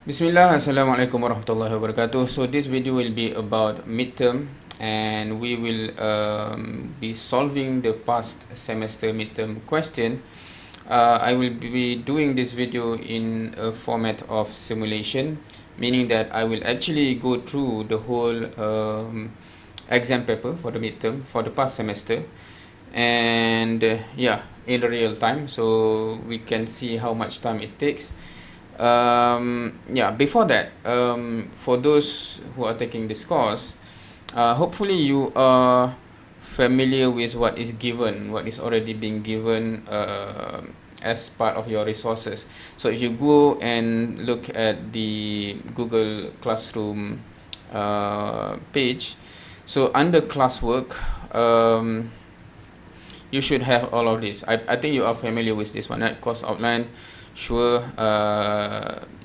Bismillah, Assalamualaikum warahmatullahi wabarakatuh. So this video will be about midterm, and we will be solving the past semester midterm question. I will be doing this video in a format of simulation, meaning that I will actually go through the whole exam paper for the midterm for the past semester, and yeah, in real time, so we can see how much time it takes. Yeah, before that, for those who are taking this course, hopefully you are familiar with what is given, what is already being given as part of your resources. So if you go and look at the Google Classroom page, so under classwork, you should have all of this. I think you are familiar with this one, right? Course outline, sure.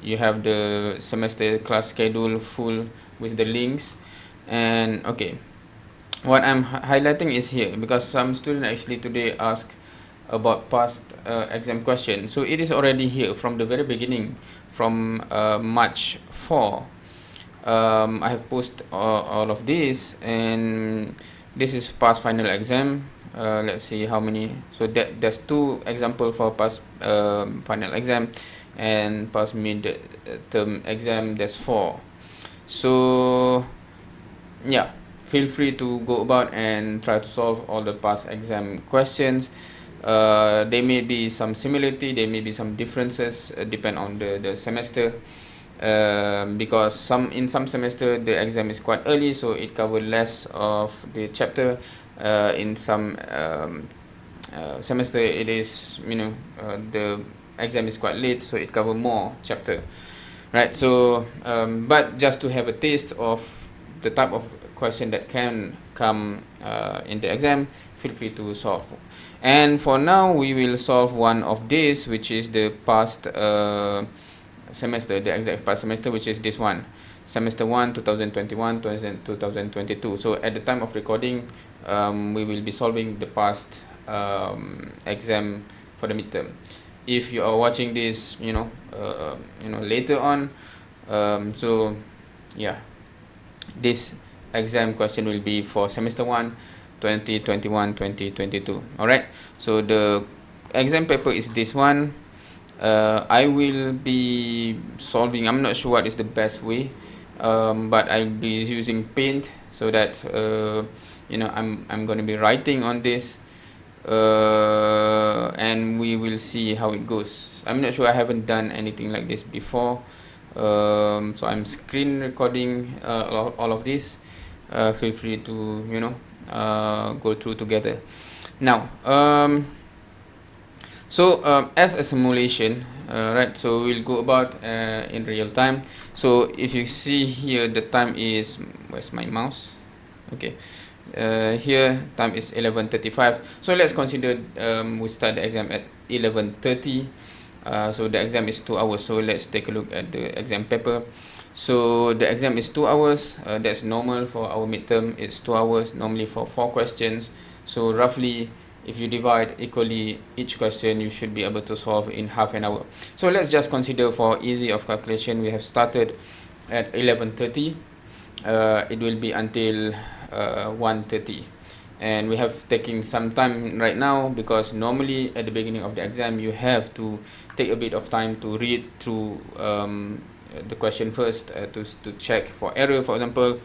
You have the semester class schedule full with the links, and okay, what I'm highlighting is here because some students actually today ask about past exam question. So it is already here from the very beginning, from March 4. I have posted all of this, and this is past final exam. Let's see how many. So there's two example for past final exam, and past mid-term exam there's 4. So yeah, feel free to go about and try to solve all the past exam questions. There may be some similarity, there may be some differences, depend on the semester. Because in some semester the exam is quite early, so it covers less of the chapter. In some semester it is, the exam is quite late, so it covers more chapter, right? So but just to have a taste of the type of question that can come in the exam, feel free to solve. And for now we will solve one of these, which is the past semester, the exact past semester, which is this one, semester 1 2021 2022. So at the time of recording, we will be solving the past exam for the midterm. If you are watching this later on, so yeah, this exam question will be for semester 1 2021 2022. All right, so the exam paper is this one. I will be solving, I'm not sure what is the best way, but I'll be using paint, so that I'm going to be writing on this, and we will see how it goes. I'm not sure, I haven't done anything like this before, so I'm screen recording all of this. Feel free to go through together. Now as a simulation, right, so we'll go about in real time. So if you see here, the time is, where's my mouse? Okay, here time is 11:35. So let's consider we start the exam at 11:30. So the exam is 2 hours, so let's take a look at the exam paper. So the exam is 2 hours. That's normal for our midterm. It's 2 hours normally for 4 questions. So roughly, if you divide equally each question, you should be able to solve in half an hour. So let's just consider, for easy of calculation, we have started at 11:30. It will be until 1:30, and we have taken some time right now, because normally at the beginning of the exam you have to take a bit of time to read through the question first, to check for error, for example.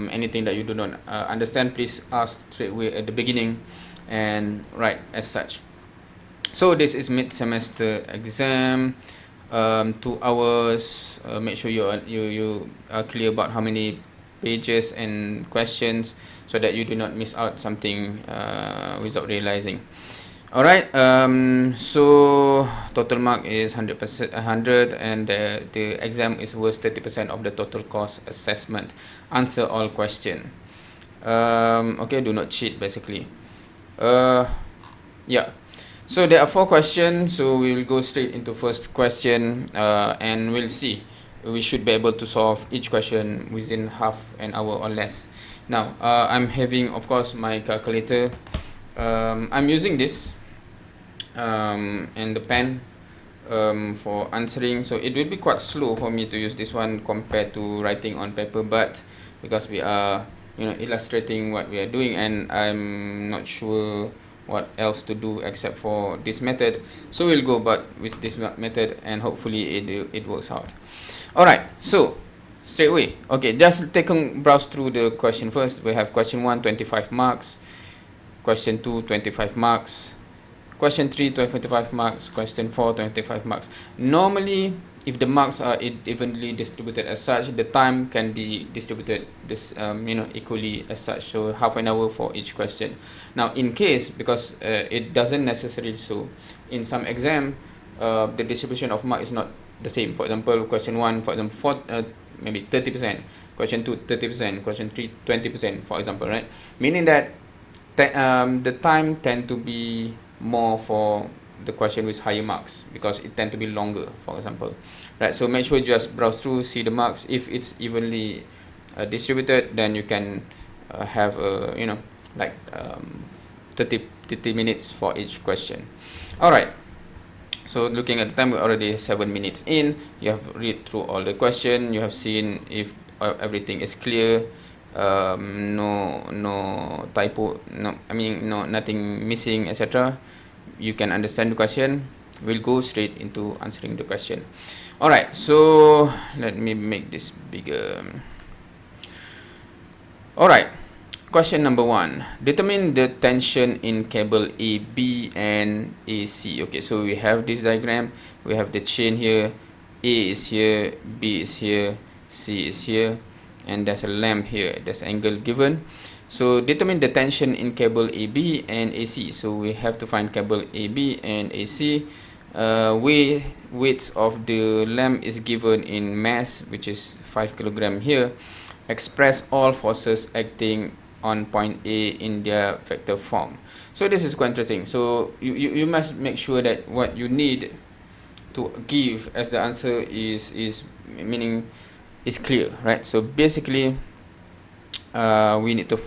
Anything that you do not understand, please ask straight away at the beginning and write as such. So this is mid-semester exam, 2 hours. Make sure you are clear about how many pages and questions, so that you do not miss out something without realizing. Alright, so total mark is 100%, 100, and the exam is worth 30% of the total course assessment. Answer all question. Okay, do not cheat, basically. Yeah, so there are 4 questions, so we will go straight into first question, and we'll see. We should be able to solve each question within half an hour or less. Now I'm having, of course, my calculator. I'm using this and the pen for answering, so it will be quite slow for me to use this one compared to writing on paper, but because we are illustrating what we are doing, and I'm not sure what else to do except for this method, so we'll go but with this method, and hopefully it works out. All right, so straight away, okay, just browse through the question first. We have question 1, 25 marks, question 2, 25 marks, question 3, 25 marks, question 4, 25 marks. Normally, if the marks are evenly distributed as such, the time can be distributed equally as such, so half an hour for each question. Now, in case, because it doesn't necessarily so, in some exam, the distribution of mark is not the same. For example, question 1, for example, maybe 30%, question 2, 30%, question 3, 20%, for example, right? Meaning that the time tend to be more for the question with higher marks, because it tend to be longer, for example, right? So make sure you just browse through, see the marks. If it's evenly distributed, then you can have like 30 minutes for each question. All right, so looking at the time, we're already 7 minutes in. You have read through all the question, you have seen if everything is clear, no typo, nothing missing, etc. You can understand the question. We'll go straight into answering the question. All right, so let me make this bigger. All right, question number 1. Determine the tension in cable AB and AC. Okay, so we have this diagram. We have the chain here. A is here, B is here, C is here, and there's a lamp here. There's angle given. So determine the tension in cable AB and AC. So we have to find cable AB and AC. Weight of the lamp is given in mass, which is 5 kg here. Express all forces acting on point A in their vector form. So this is quite interesting. So you must make sure that what you need to give as the answer is clear, right? So basically, we need to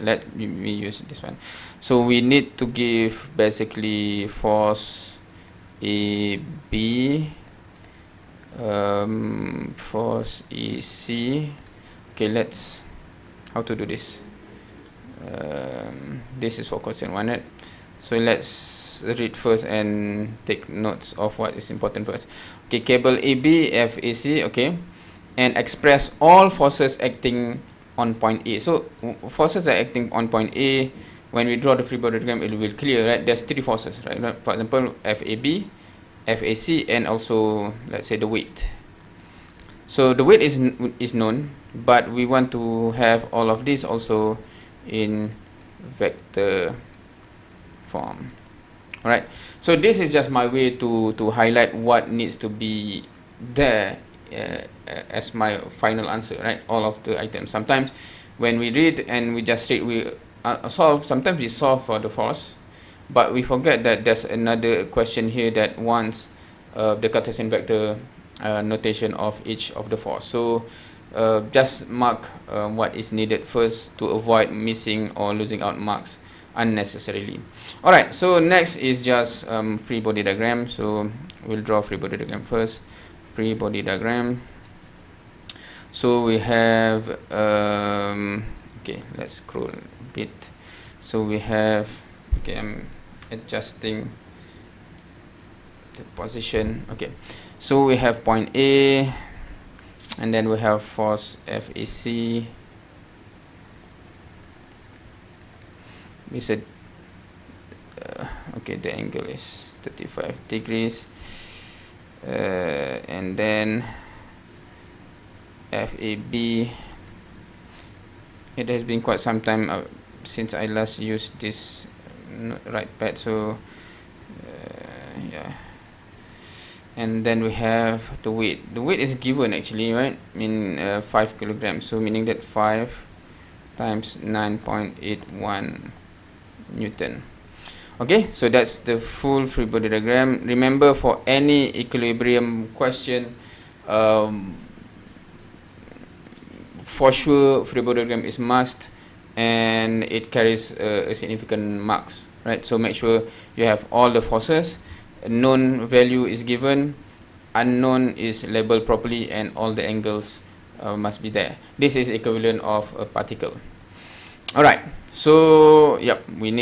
let me use this one. So we need to give basically force AB, force EC. Okay, let's how to do this. This is for question 1, right? So let's read first and take notes of what is important first. Okay, cable AB, FAC, okay, and express all forces acting on point A. So forces are acting on point A. When we draw the free body diagram, it will be clear, right? There's 3 forces, right? For example, FAB, FAC, and also let's say the weight. So the weight is known, but we want to have all of this also in vector form. All right. So this is just my way to highlight what needs to be there as my final answer, right? All of the items. Sometimes when we read and we just read, we solve. Sometimes we solve for the force, but we forget that there's another question here that wants the Cartesian vector notation of each of the force. So just mark what is needed first to avoid missing or losing out marks unnecessarily. All right, so next is just free body diagram. So we'll draw free body diagram first. Free body diagram. So we have okay, let's scroll a bit. So we have, okay, I'm adjusting the position. Okay, so we have point A, and then we have force FAC. We said okay, the angle is 35 degrees, and then FAB. It has been quite some time since I last used this right pad, so yeah. And then we have the weight. The weight is given actually, right, in 5 kilograms, so meaning that 5 times 9.81 Newton. Okay, so that's the full free body diagram. Remember, for any equilibrium question, for sure free body diagram is must, and it carries a significant marks, right? So make sure you have all the forces, a known value is given, unknown is labeled properly, and all the angles must be there. This is equivalent of a particle. Alright, so yep, we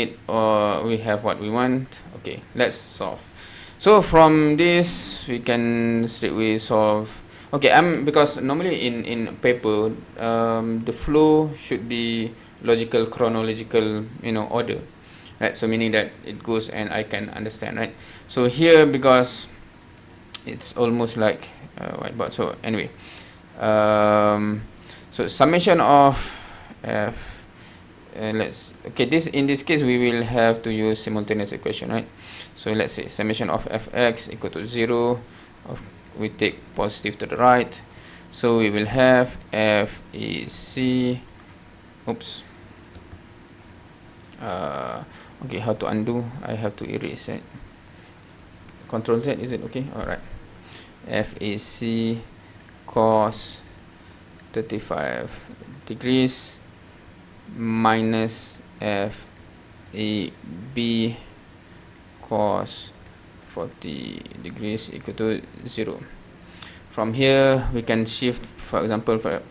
have what we want. Okay, let's solve. So from this we can straightway solve. Okay, because normally in paper the flow should be logical, chronological, order, right? So meaning that it goes and I can understand, right? So here, because it's almost like whiteboard. So anyway, so summation of f, in this case we will have to use simultaneous equation, right? So let's say summation of fx equal to 0 we take positive to the right, so we will have f is c, oops, okay, how to undo? I have to erase it. Control Z, is it okay? Alright, f is c cos 35 degrees minus f a b cos 40 degrees equal to 0. From here we can shift, for example, for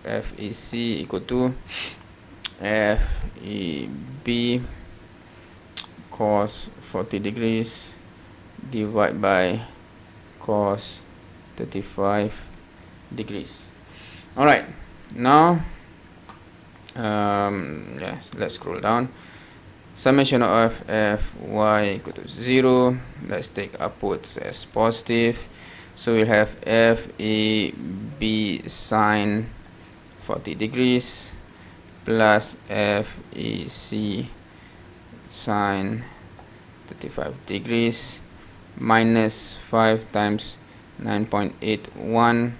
f a c equal to f a b cos 40 degrees divided by cos 35 degrees. Alright, now let's scroll down. Summation of fy equal to 0. Let's take upwards as positive. So we have f a b sine 40 degrees plus f a c sine 35 degrees minus 5 times 9.81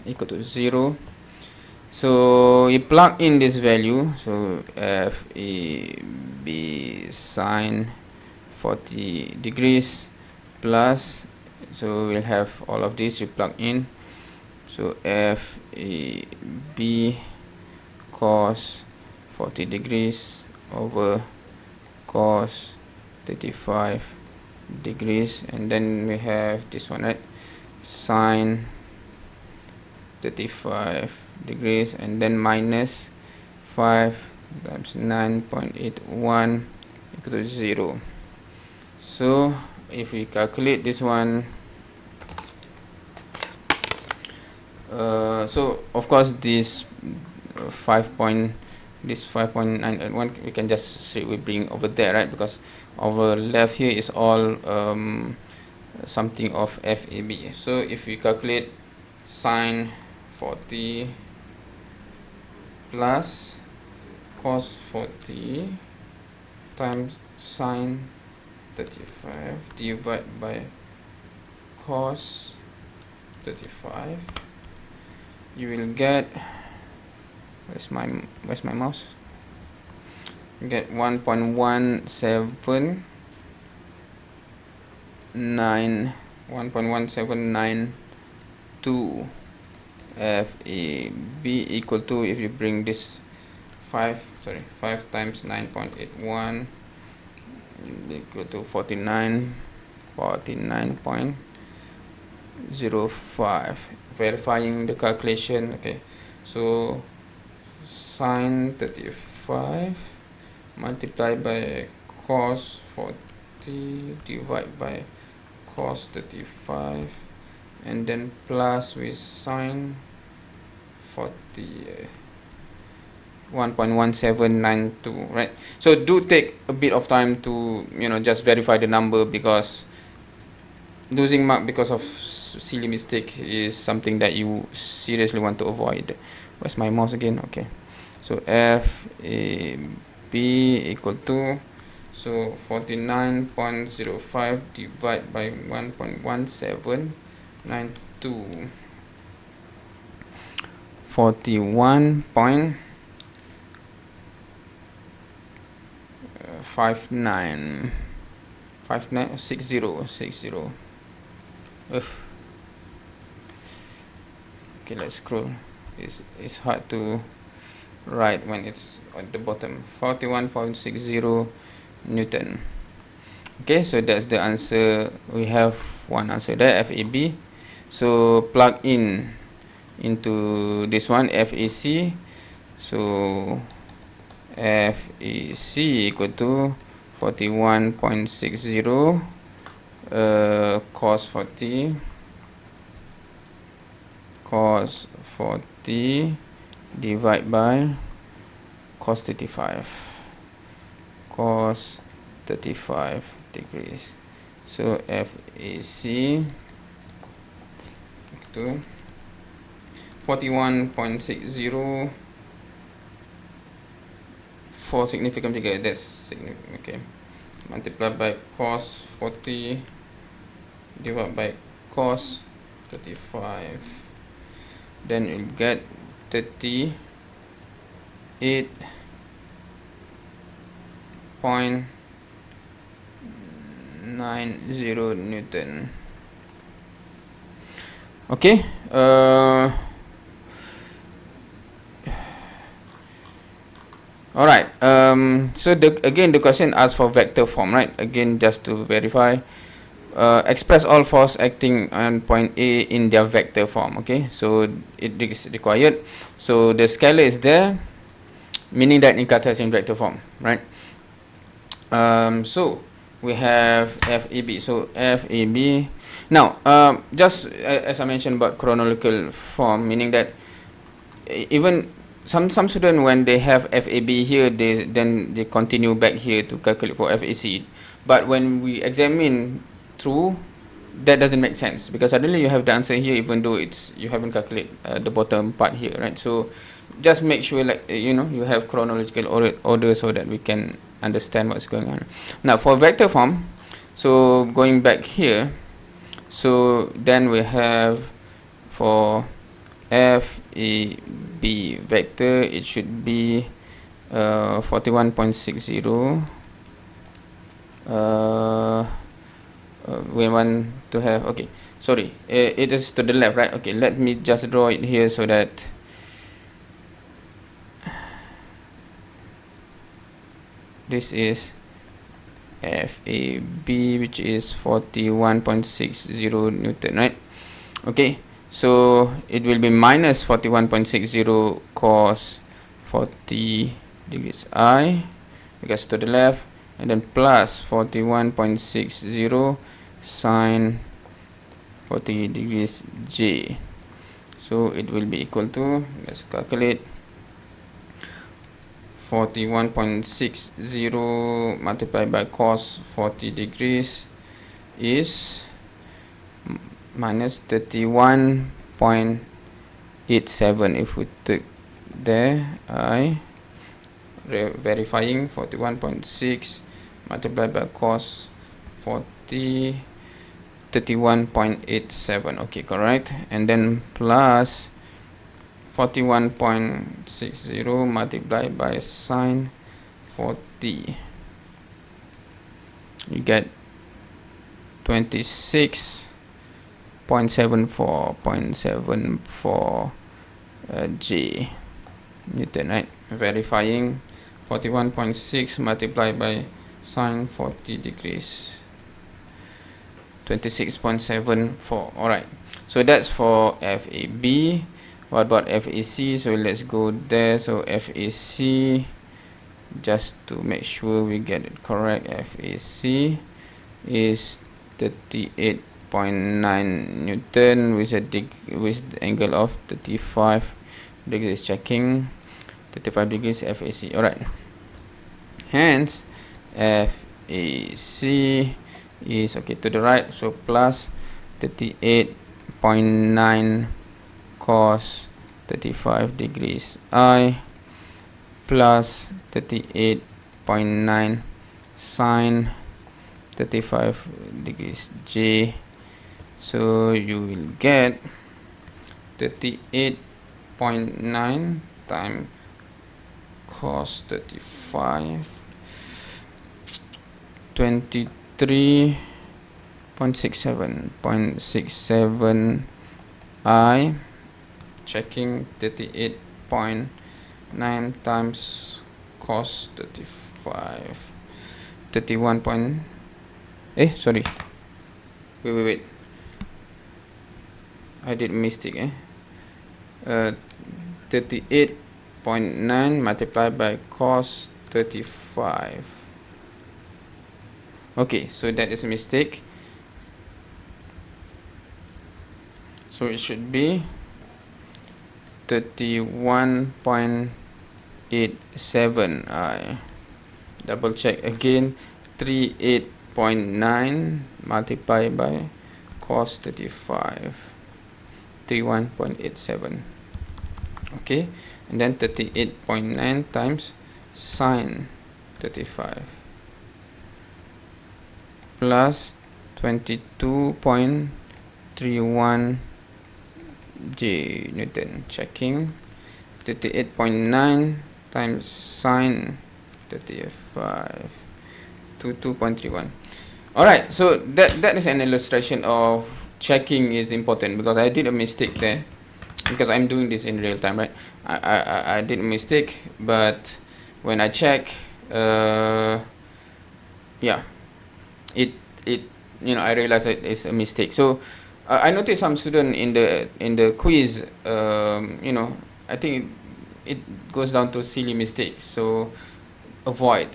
equal to 0. So you plug in this value, so f a b sine 40 degrees plus, so we'll have all of this, you plug in, so f a b cos 40 degrees over cos 35 degrees, and then we have this one, right, sine 35 degrees, and then minus 5 times 9.81 equal to 0. So if we calculate this one, so of course this 5.981 we can just straight bring over there, right? Because over left here is all something of FAB. So if we calculate sine 40 plus cos 40 times sine 35 divided by cos 35, you will get, where's my mouse, you get 1.1792 FAB equal to, if you bring this 5 times 9.81 equal to 49.05. Verifying the calculation. Okay, so sine 35 multiplied by cos 40 divided by cos 35, and then plus with sine 40, 1.1792, right? So do take a bit of time to just verify the number, because losing mark because of silly mistake is something that you seriously want to avoid. Where's my mouse again? Okay, so f a b equal to, so 49.05 divided by 1.1792, 59.60. Okay, let's scroll. It's hard to write when it's at the bottom. 41.60 Newton. Okay, so that's the answer. We have one answer there, FAB. So plug in into this one, FAC. So FAC equal to 41.60 cos 40 divide by cos 35 degrees. So FAC to 41.60 for significant figure. That's significant. Okay, multiplied by cos 40 divided by cos 35, then you'll get 38.90 Newton. Okay, alright, so again the question asks for vector form, right? Again, just to verify, express all force acting on point A in their vector form. Okay, so it is required. So the scalar is there, meaning that in Cartesian vector form, right? So we have FAB. So FAB. Now, just as I mentioned about chronological form, meaning that even some students, when they have FAB here, they continue back here to calculate for FAC. But when we examine through, that doesn't make sense, because suddenly you have the answer here even though you haven't calculated the bottom part here, right? So just make sure, like, you have chronological order so that we can understand what's going on. Now for vector form, so going back here, so then we have for FAB vector, it should be 41.60. We want to have, okay, sorry, it is to the left, right? Okay, let me just draw it here so that this is FAB, which is 41.60 Newton, right? Okay, so it will be minus 41.60 cos 40 degrees I, because to the left, and then plus 41.60 sine 40 degrees J. So it will be equal to, let's calculate, 41.60 multiplied by cos 40 degrees is minus 31.87. if we took there, I verifying 41.6 multiplied by cos 40, 31.87. okay, correct. And then plus 41.60 multiplied by sine 40, you get 26.74 J Newton, right? Verifying 41.6 multiplied by sine 40 degrees, 26.74. Alright, so that's for FAB. What about FAC? So let's go there. So FAC, just to make sure we get it correct, FAC is 38.9 Newton with the angle of 35 degrees. Checking 35 degrees FAC. Alright, hence FAC is, okay, to the right, so plus 38.9 cos 35 degrees I plus 38.9 sine 35 degrees J. So you will get 38.9 times cos 35, 23.67 I. Checking 38.9 times cos 35, 31.67 Sorry, wait, I did a mistake. 38.9 multiplied by cos 35. Okay, so that is a mistake, so it should be 31.87. I double check again. 38.9 multiplied by cos 35, 31.87. okay, and then 38.9 times sine 35 plus 22.31 J Newton. Checking. 38.9 times sine 35 to 2.31. Alright, so that is an illustration of checking is important, because I did a mistake there, because I'm doing this in real time, right? I did a mistake, but when I check, yeah, it I realized that it's a mistake. So I noticed some student in the quiz, I think it goes down to silly mistakes. So avoid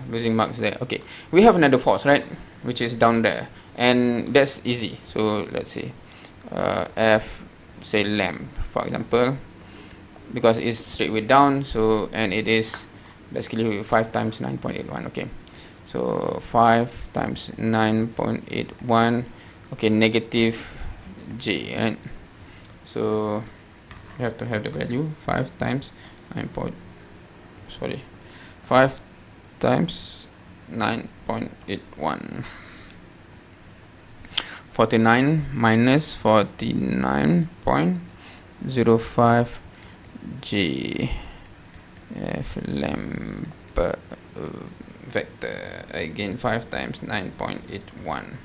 losing marks there. Okay, we have another force, right, which is down there, and that's easy. So let's see, F, say lamp, for example, because it's straight way down, so, and it is basically 5 times 9.81. okay, so 5 times 9.81, okay, negative J, right? So you have to have the value 5 times 5 times 9.81. 49 minus 49.05 J F lamp vector, again 5 times 9.81,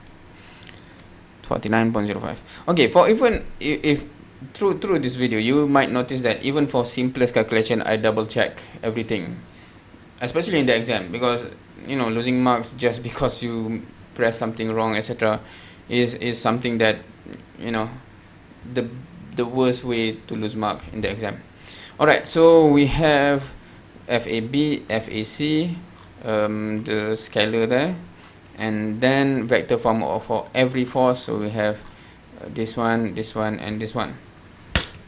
49.05. okay, for even if through this video you might notice that even for simplest calculation I double check everything, especially in the exam, because losing marks just because you press something wrong, etc., is something that the worst way to lose mark in the exam. Alright, so we have FAB, FAC, the scalar there, and then vector form for every force. So we have this one, and this one.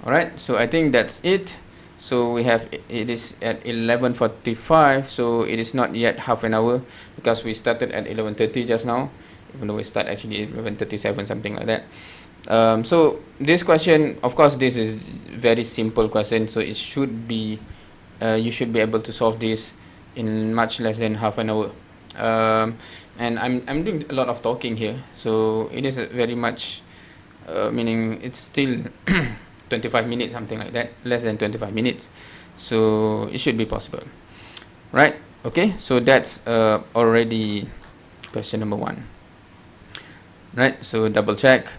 Alright, so I think that's it. So we have, it is at 11:45, so it is not yet half an hour, because we started at 11:30 just now, even though we start actually at 11:37, something like that. So this question, of course, this is very simple question, so it should be you should be able to solve this in much less than half an hour. And I'm doing a lot of talking here, so it is very much meaning it's still 25 minutes, something like that, less than 25 minutes, so it should be possible, right? Okay, so that's already question number 1, right? So double check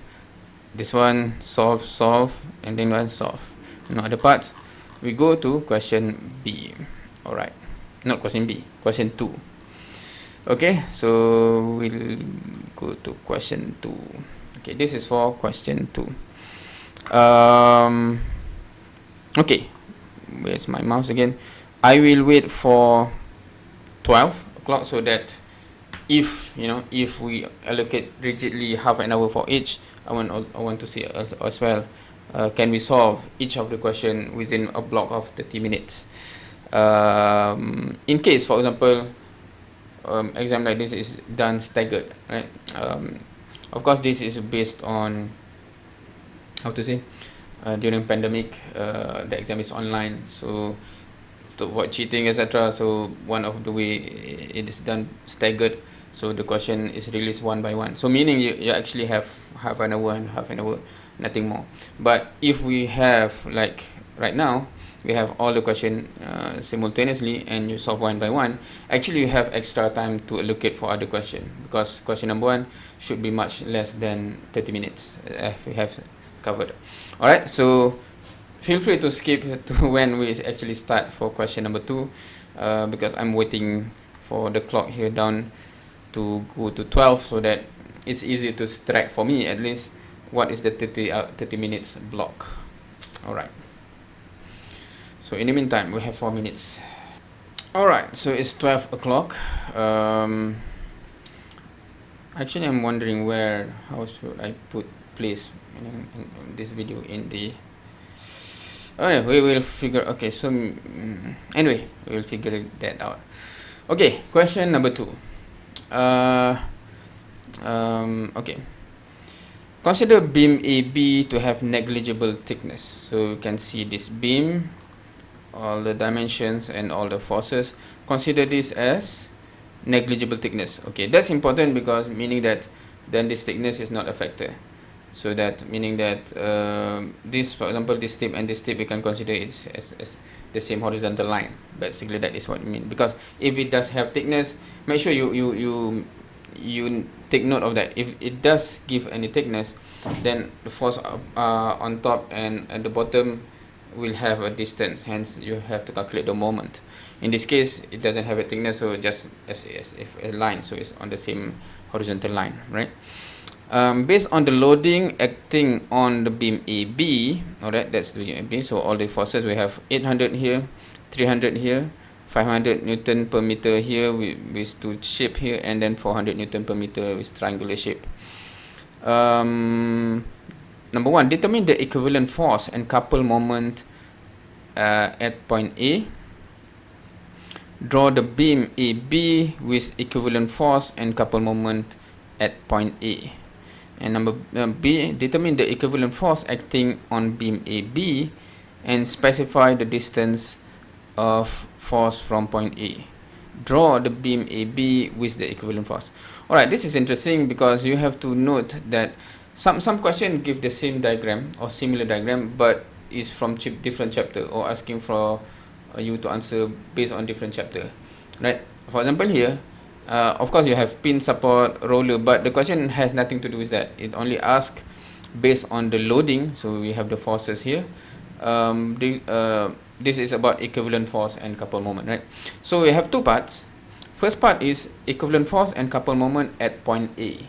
this one, solve, and then one solve. No other parts. We go to question B. Alright, not question B, question 2. Okay, so we'll go to question 2. Okay, this is for question 2. Okay, where's my mouse again? I will wait for 12 o'clock, so that if we allocate rigidly half an hour for each, I want to see as well, can we solve each of the question within a block of 30 minutes. In case, for example, exam like this is done staggered, right? Of course, this is based on, how to say, during pandemic, the exam is online, so to avoid cheating, etc. So one of the way it is done staggered, so the question is released one by one, so meaning you actually have half an hour and half an hour, nothing more. But if we have, like right now, we have all the question simultaneously, and you solve one by one, actually you have extra time to allocate for other question, because question number 1 should be much less than 30 minutes if we have covered. Alright, so feel free to skip to when we actually start for question number 2, because I'm waiting for the clock here down to go to 12 so that it's easy to track for me at least what is the 30 minutes block. All right, so in the meantime we have 4 minutes. All right, so it's 12 o'clock. Actually I'm wondering how should I put place in this video in the okay, we will figure. Okay, so anyway, we will figure that out. Okay, question number 2. Okay, consider beam AB to have negligible thickness. So you can see this beam, all the dimensions and all the forces. Consider this as negligible thickness. Okay, that's important because meaning that then this thickness is not affected. So that meaning that this, for example, this tip and this tip, we can consider it as the same horizontal line. Basically, that is what I mean. Because if it does have thickness, make sure you take note of that. If it does give any thickness, then the force on top and at the bottom will have a distance. Hence, you have to calculate the moment. In this case, it doesn't have a thickness, so just as if a line, so it's on the same horizontal line, right? Based on the loading acting on the beam AB, alright, that's the AB. So all the forces, we have 800 here, 300 here, 500 Newton per meter here with two shape here, and then 400 Newton per meter with triangular shape. Number 1, determine the equivalent force and couple moment at point A. Draw the beam AB with equivalent force and couple moment at point A. And number B, determine the equivalent force acting on beam AB and specify the distance of force from point A. Draw the beam AB with the equivalent force. Alright, this is interesting because you have to note that some question give the same diagram or similar diagram, but is from different chapter, or asking for you to answer based on different chapter, right? For example here, of course you have pin, support, roller, but the question has nothing to do with that. It only asks based on the loading. So we have the forces here. This is about equivalent force and couple moment, right? So we have two parts. First part is equivalent force and couple moment at point A,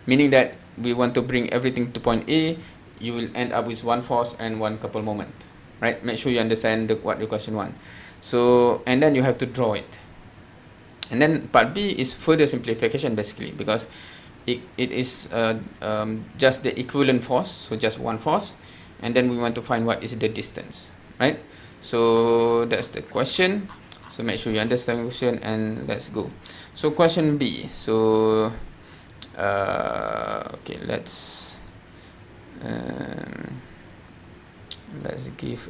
meaning that we want to bring everything to point A. You will end up with one force and one couple moment, right? Make sure you understand what the question wants. So, and then you have to draw it. And then part B is further simplification, basically, because it is just the equivalent force, so just one force, and then we want to find what is the distance, right? So that's the question. So make sure you understand the question, and let's go. So question B. So okay, let's give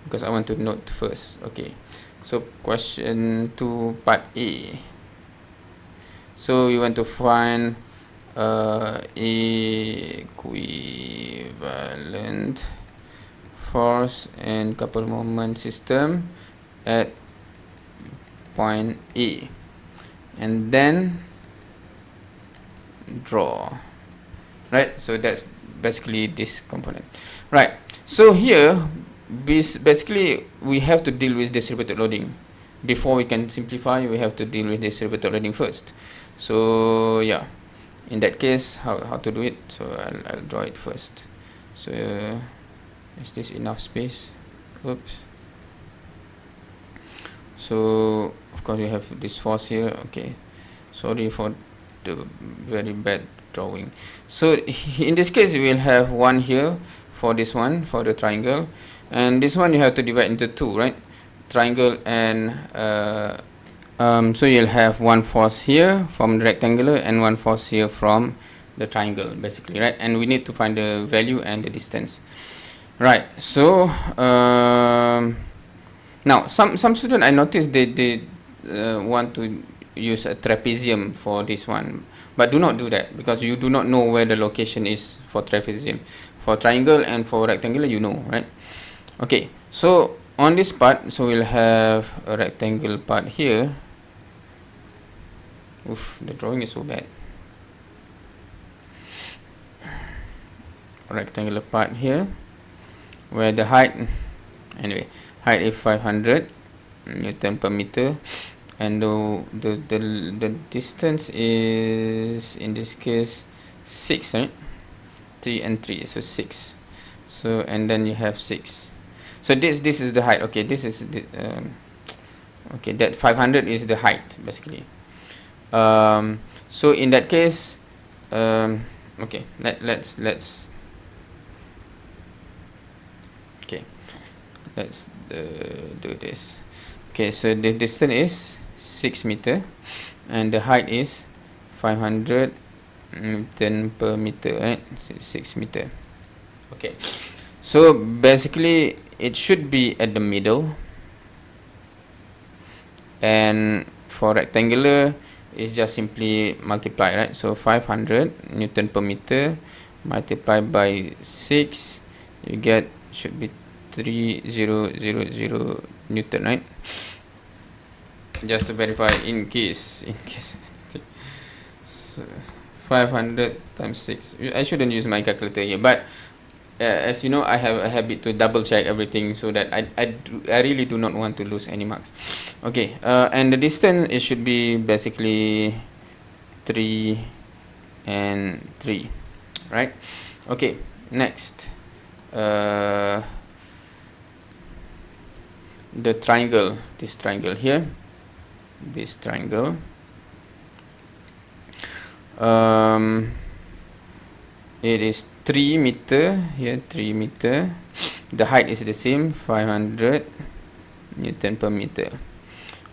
because I want to note first. Okay, so question 2, part A. So we want to find equivalent force and couple moment system at point A, and then draw, right? So that's basically this component, right? So here basically we have to deal with distributed loading. Before we can simplify, we have to deal with distributed loading first. So yeah, in that case, how to do it? So I'll draw it first. So is this enough space? Oops. So of course we have this force here. Okay, sorry for the very bad drawing. So in this case we will have one here for this one, for the triangle, and this one you have to divide into two, right? Triangle and so you'll have one force here from the rectangular and one force here from the triangle, basically, right? And we need to find the value and the distance, right? So now some students, I noticed they want to use a trapezium for this one, but do not do that, because you do not know where the location is for trapezium. For triangle and for rectangular, you know, right? Okay, so on this part, so we'll have a rectangle part here. Oof, the drawing is so bad. Rectangular part here, where the height, anyway, height is 500 Newton per meter, and the distance is, in this case, 6, right? 3 and 3, so 6. So and then you have 6. So this is the height. Okay, this is the okay, that 500 is the height basically. So in that case, okay, let's okay, let's do this. Okay, so the distance is 6 meter and the height is 500 Newton per meter, right? 6 meter. Okay, so basically it should be at the middle, and for rectangular it's just simply multiply, right? So 500 Newton per meter multiplied by 6, you get, should be 3000 Newton, right? Just to verify in case so 500 times 6, I shouldn't use my calculator here, but as you know, I have a habit to double check everything so that I really do not want to lose any marks. Okay, and the distance, it should be basically 3 and 3, right? Okay, next, the triangle, this triangle here, this triangle, it is 3 meter here, 3 meter. The height is the same, 500 Newton per meter.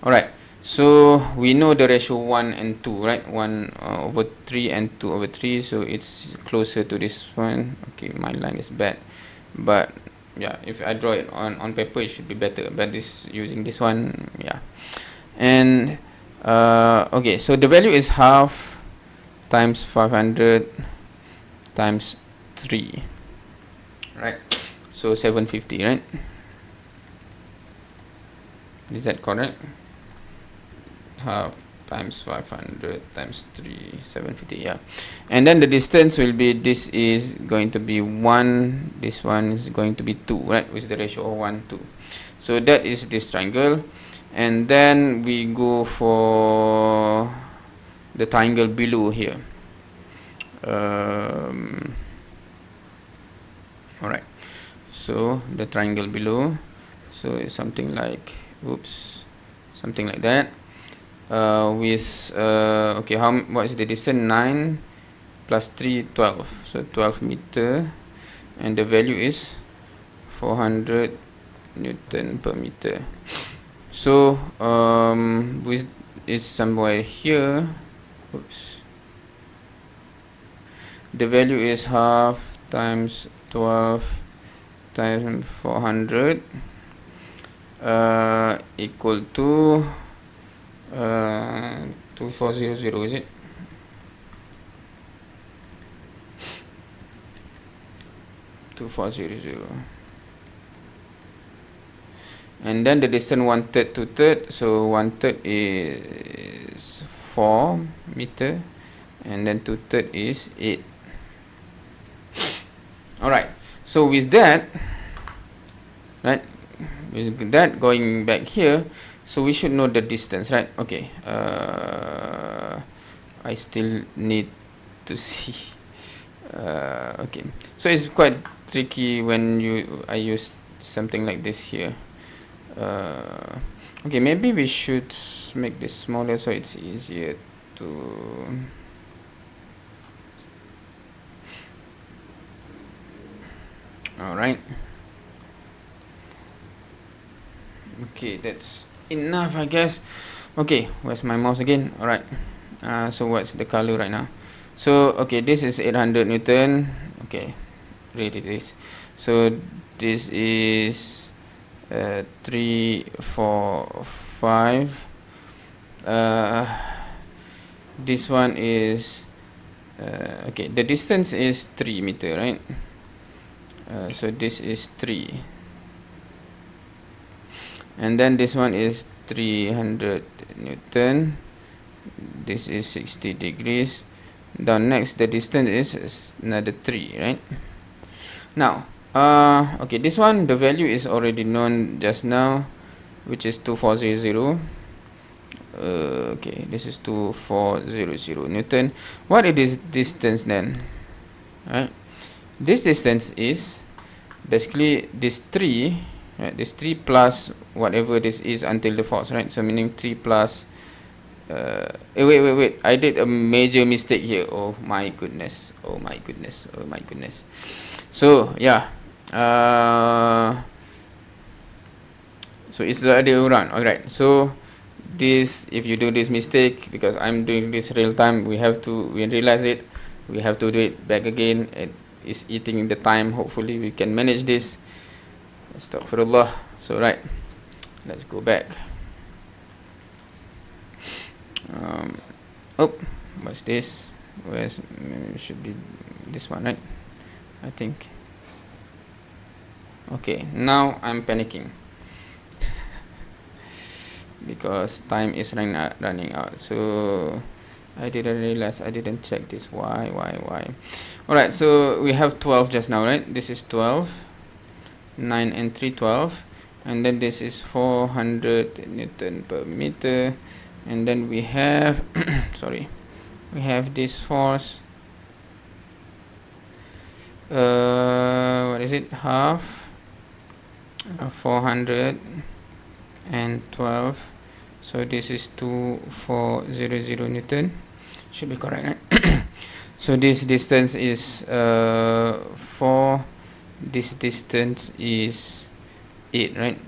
Alright, so we know the ratio 1 and 2, right? 1 over 3 and 2 over 3, so it's closer to this one. Okay, my line is bad, but yeah, if I draw it on paper, it should be better, but this, using this one, yeah. And okay, so the value is half times 500 times 3, right? So 750, right? Is that correct? Half times 500 times 3, 750, yeah. And then the distance will be, this is going to be 1, this one is going to be 2, right? With the ratio of 1, 2. So that is this triangle. And then we go for the triangle below here. Alright, so the triangle below, so it's something like, oops, something like that, with okay, what is the distance? 9 plus 3, 12, so 12 meter, and the value is 400 Newton per meter. So with, it's somewhere here, oops, the value is half times 12 times 400 equal to 2400, is it? And then the distance 1/3 to 1/3, so 1/3 is 4 meter, and then 2/3 is 8. Alright, so with that, right, with that, going back here, so we should know the distance, right? Okay, I still need to see. Okay, so it's quite tricky when I use something like this here. Okay, maybe we should make this smaller so it's easier to. Alright, okay, that's enough, I guess. Okay, where's my mouse again? Alright, so what's the color right now? So okay, this is 800 Newton. Okay, read it is. So this is 3, 4, 5. This one is okay, the distance is 3 meter, right? So this is 3, and then this one is 300 Newton. This is 60 degrees. Then next, the distance is another 3, right? Now okay, this one, the value is already known just now, which is 2400. Okay, this is 2400 Newton. What is this distance then? Right, this distance is basically this 3, right? This 3 plus whatever this is until the force, right? So meaning 3 plus wait, I did a major mistake here. Oh my goodness, oh my goodness, oh my goodness. So yeah, so it's the other way around. Alright, so this, if you do this mistake, because I'm doing this real time, we realize it, we have to do it back again. It's eating the time. Hopefully we can manage this. Astaghfirullah. So right, let's go back. Oh, what's this? Where's, should be this one, right? I think. Okay, now I'm panicking because time is running out. So I didn't realize, I didn't check this. Why? Alright, so we have 12 just now, right? This is 12, 9 and 3, 12, and then this is 400 Newton per meter, and then we have sorry, we have this force, what is it, half 412, so this is 2400 Newton, should be correct, right? So this distance is 4, this distance is 8, right?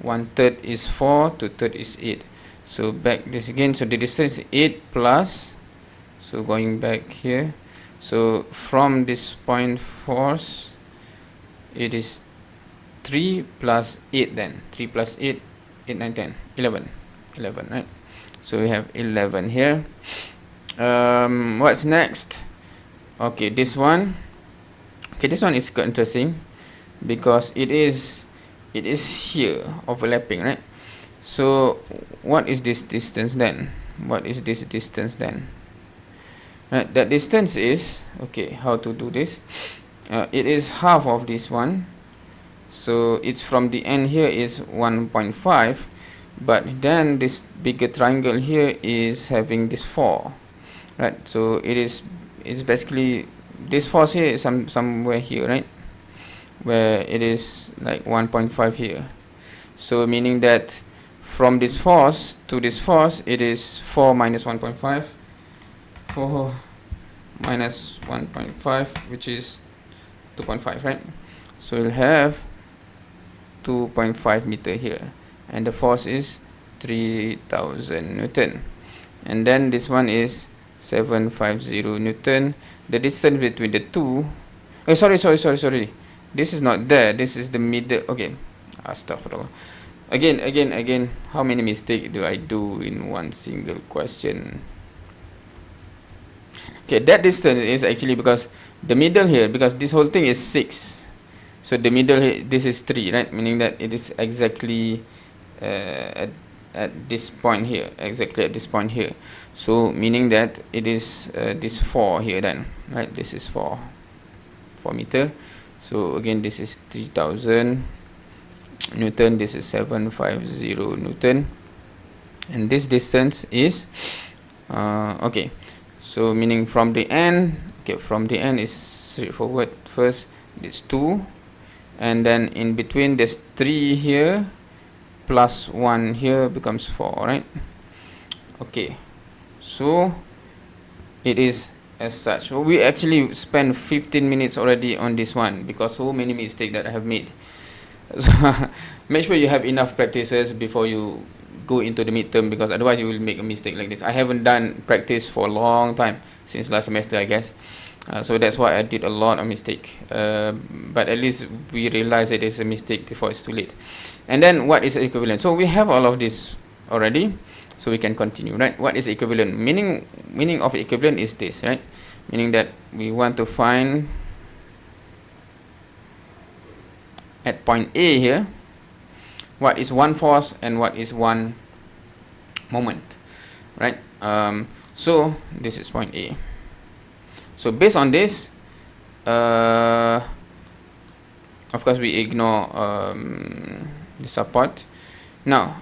1/3 is 4, 2/3 is 8. So back this again, so the distance is 8 plus, so going back here, so from this point force, it is 3 plus 8 then, 3 plus 8, 8, 9, 10, 11, right? So we have 11 here. What's next? Okay, this one. Okay, this one is quite interesting because it is here overlapping, right? So what is this distance then? What is this distance then? Right, that distance is, okay, how to do this? It is half of this one. So it's from the end here is 1.5, but then this bigger triangle here is having this 4, right? So it's basically this force here is somewhere here, right, where it is like 1.5 here. So meaning that from this force to this force, it is 4 minus 1.5, 4 minus 1.5, which is 2.5, right? So you'll have 2.5 meter here, and the force is 3000 Newton, and then this one is 750 Newton. The distance between the two, oh sorry, this is not there, this is the middle. Okay, astaghfirullah. Again, how many mistakes do I do in one single question? Okay, that distance is actually because the middle here, because this whole thing is 6, so the middle here, this is 3, right? Meaning that it is exactly at this point here, exactly at this point here. So meaning that it is this 4 here then, right? This is 4 meter. So again, this is 3000 Newton, this is 750 Newton, and this distance is okay, so meaning from the end, okay, from the end is straightforward. First it's 2, and then in between there's 3 here plus 1 here becomes 4, right? Okay, so it is as such. So we actually spent 15 minutes already on this one because so many mistakes that I have made. So make sure you have enough practices before you go into the midterm, because otherwise you will make a mistake like this. I haven't done practice for a long time, since last semester I guess, so that's why I did a lot of mistake, but at least we realize it is a mistake before it's too late. And then what is equivalent? So we have all of this already, so we can continue, right? What is equivalent? Meaning of equivalent is this, right? Meaning that we want to find at point A here what is one force and what is one moment, right? So this is point A. So based on this, of course we ignore the support, Now,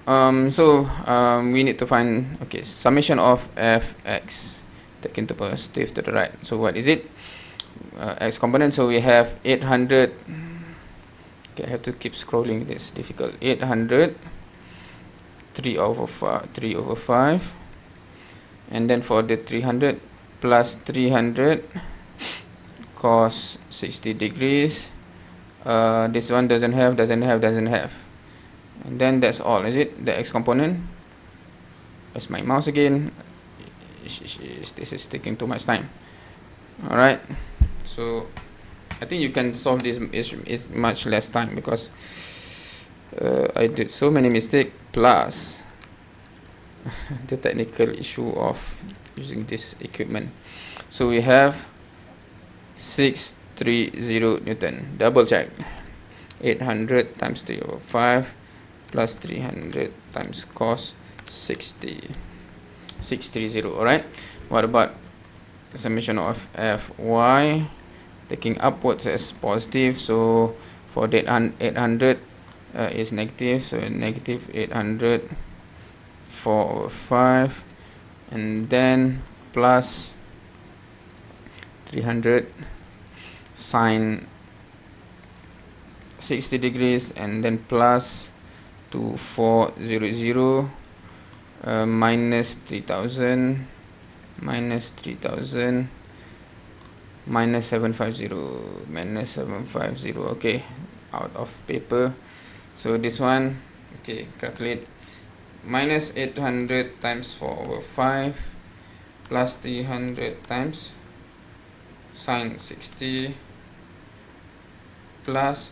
we need to find, okay, summation of fx taken to positive to the right. So what is it? X component. So we have 800. Okay, I have to keep scrolling. This difficult. 800, 3 over 5, and then for the 300 plus 300 cos 60 degrees. This one doesn't have, and then that's all, is it? The x component. That's my mouse again. This is taking too much time. All right, so I think you can solve this is much less time, because I did so many mistakes, plus the technical issue of using this equipment. So we have 630 Newton. Double check. 800 times 3 over 5 plus 300 times cos 60. 630. Alright. What about the summation of Fy? Taking upwards as positive. So for that 800 is negative. So negative 800 4 over 5. And then plus 300 sine 60 degrees, and then plus 2400 minus 3000 minus 3000 minus 750 okay, out of paper. So this one, okay, calculate. Minus 800 times 4 over 5 plus 300 times sine 60 plus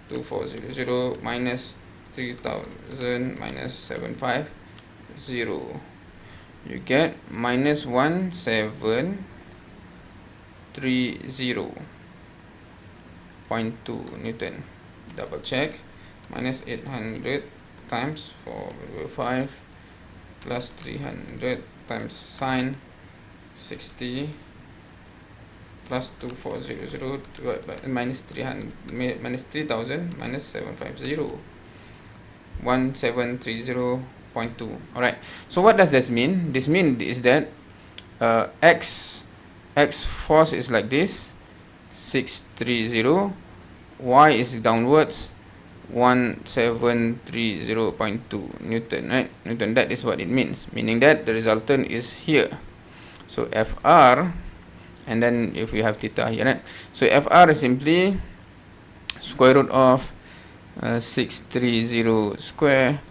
2400 minus 3000 minus 750. You get minus 1730.2 Newton. Double check. Minus 800 times 4 over 5 plus 300 times sine 60 plus 2400 divided by minus 300 minus 3000 minus 750, 1730.2. Alright, so what does this mean? This means is that x force is like this, 630, y is downwards, 1730.2 Newton, right? Newton, that is what it means, meaning that the resultant is here. So Fr, and then if we have theta here, right? So Fr is simply square root of 630 square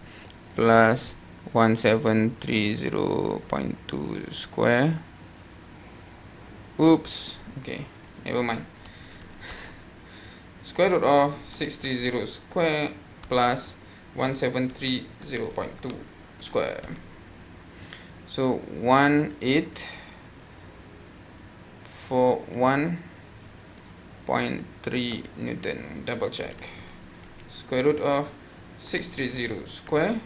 plus 1730.2 square. Oops, okay, never mind. Square root of 630 square plus 1730.2 square. So 1841.3 Newton. Double check. Square root of 630 square.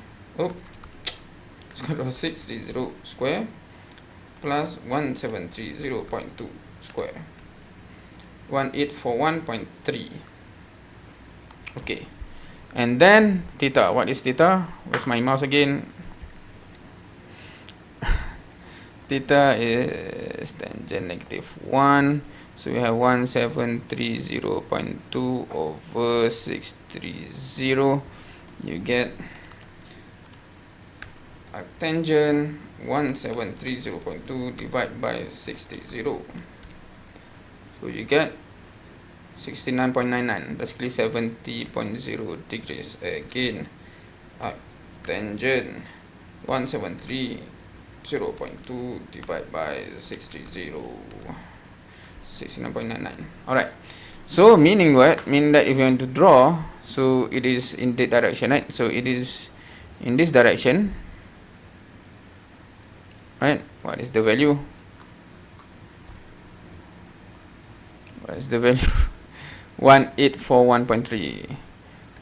Square root of 630 square plus 1730.2 square. 1841.3. Okay, and then theta. What is theta? Where's my mouse again? Theta is tangent negative 1. So we have 1730.2 over 630. You get a tangent 1730.2 divided by 630. So you get 69.99, basically 70.0 degrees. Again, tangent 1730.2 divided by 630, 69.99. Alright, so meaning what? Meaning that if you want to draw, so it is in that direction, right? So it is in this direction, right? What is the value? What is the value? 1841.3.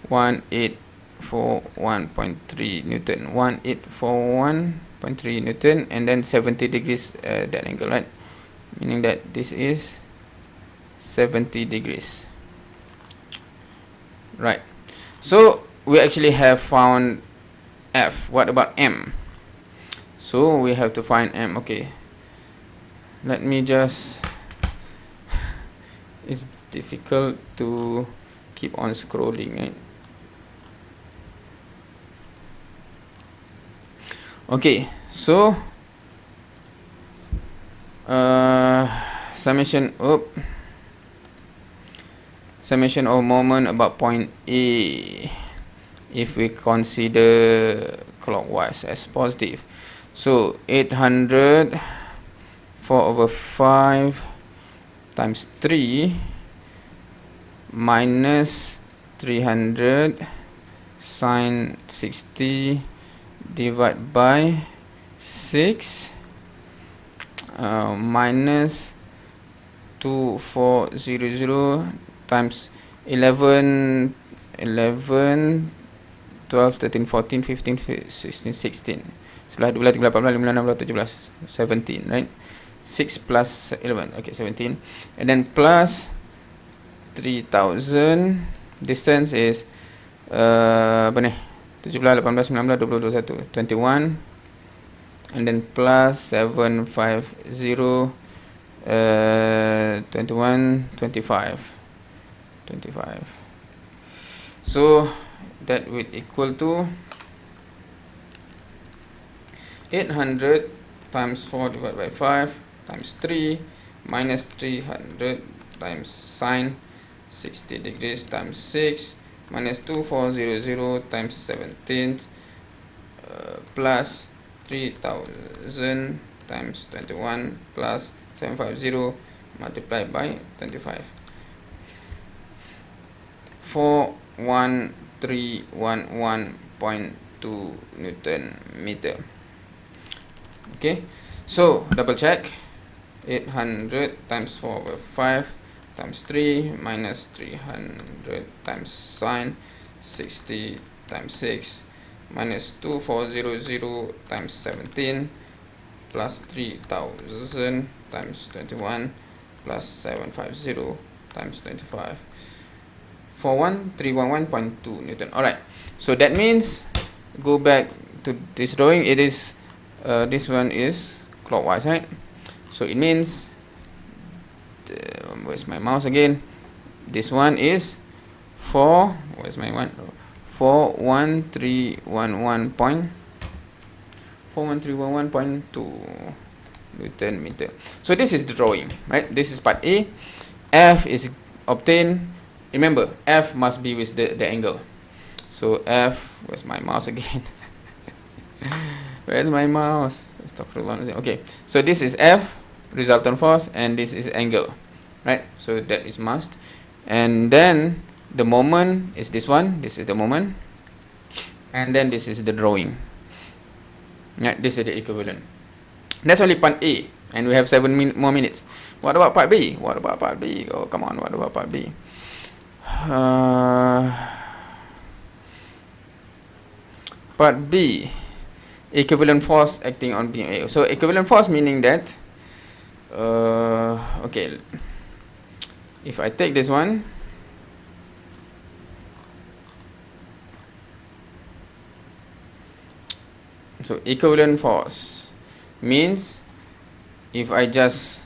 1841.3 Newton. 1841.3 Newton, and then 70 degrees that angle, right? Meaning that this is 70 degrees. Right. So we actually have found F. What about M? So we have to find M. Okay, let me just it's difficult to keep on scrolling, right? Okay, so summation of moment about point A, if we consider clockwise as positive. So 800 4/5 times 3 minus 300 sine 60 divided by 6 minus 2400 times 11 12 13 14 15 16 16 11 12 13 14 15 16 17, right? 6 plus 11, okay, 17, and then plus 3000. Distance is apa ni, 17, 18, 19, 20, 21, 21, and then plus 750 21, 25. So that will equal to 800 times 4 divided by 5 times 3 minus 300 times sine 60 degrees times 6 minus 2400 times 17 plus 3000 times 21 plus 750 multiplied by 25. 41311.2 Newton meter. Okay, so double check. 800 times 4/5 times 3 minus 300 times sine 60 times 6 minus 2400 times 17 plus 3000 times 21 plus 750 times 25. 41311.2 Newton. Alright, so that means, go back to this drawing, it is this one is clockwise, right? So it means where's my mouse again? This one is 41311.2 Newton meter. So this is the drawing, right? This is part A. F is obtained. Remember, F must be with the angle. So F, where's my mouse again? Where's my mouse? Okay, so this is F, resultant force, and this is angle, right? So that is must. And then the moment is this one. This is the moment, and then this is the drawing. Right, this is the equivalent. That's only part A, and we have 7 more minutes. What about part B? What about part B? Oh, come on, what about part B? Part B, equivalent force acting on beam A. So equivalent force meaning that okay, if I take this one, so equivalent force means if I just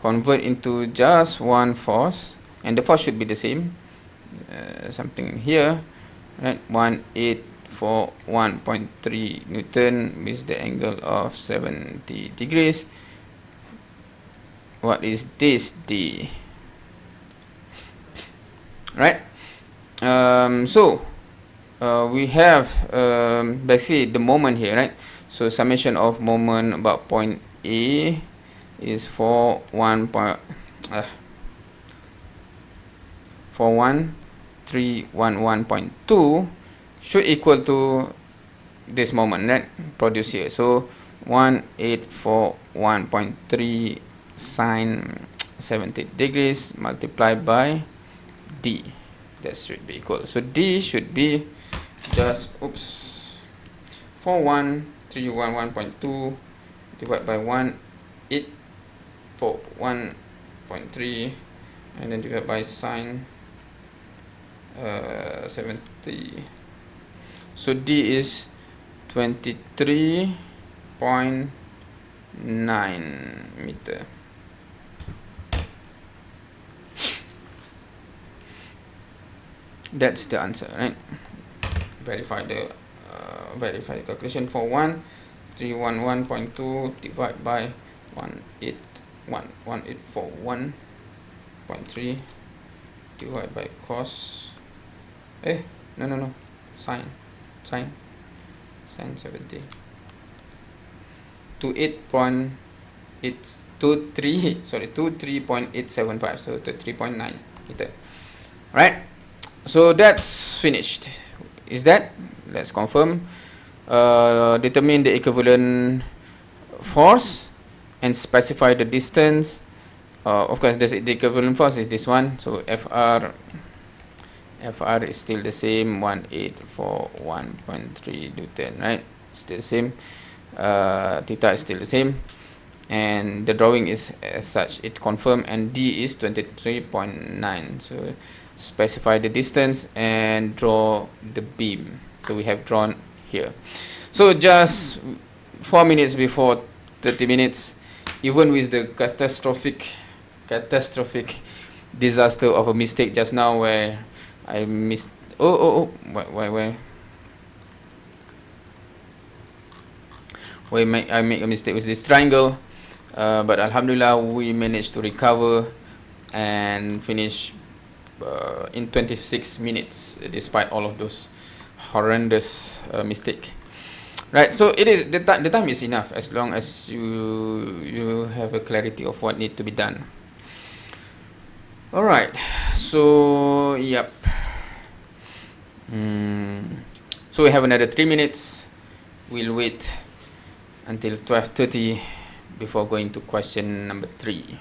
convert into just one force, and the force should be the same, something here, right? 1841.3 Newton with the angle of 70 degrees. What is this D? Right? So we have basically the moment here, right? So summation of moment about point A is 41311.2 should equal to this moment, right? Produced here. So 1841.3 sine 70 degrees multiplied by D. That should be equal. So D should be just 41311.2 divided by 1841.3 and then divided by sine 70. So D is 23.9 meter. That's the answer, right? Verify the calculation for 311.2 divided by 1841.3 divided by cos no sine 70 to 23.875, so to 3.9 meter, right? So that's finished. Is that? Let's confirm. Determine the equivalent force and specify the distance. Of course, the equivalent force is this one. So FR is still the same, 1841.3 Newton, right? Still the same. Theta is still the same, and the drawing is as such. It confirmed, and D is 23.9. So specify the distance and draw the beam. So we have drawn here. So just 4 minutes before 30 minutes, even with the catastrophic disaster of a mistake just now where I missed. Why I make a mistake with this triangle, but Alhamdulillah we managed to recover and finish in 26 minutes despite all of those horrendous mistake, right? So it is the time is enough as long as you have a clarity of what need to be done. All right, so yep. So we have another 3 minutes. We'll wait until 12:30 before going to question number 3.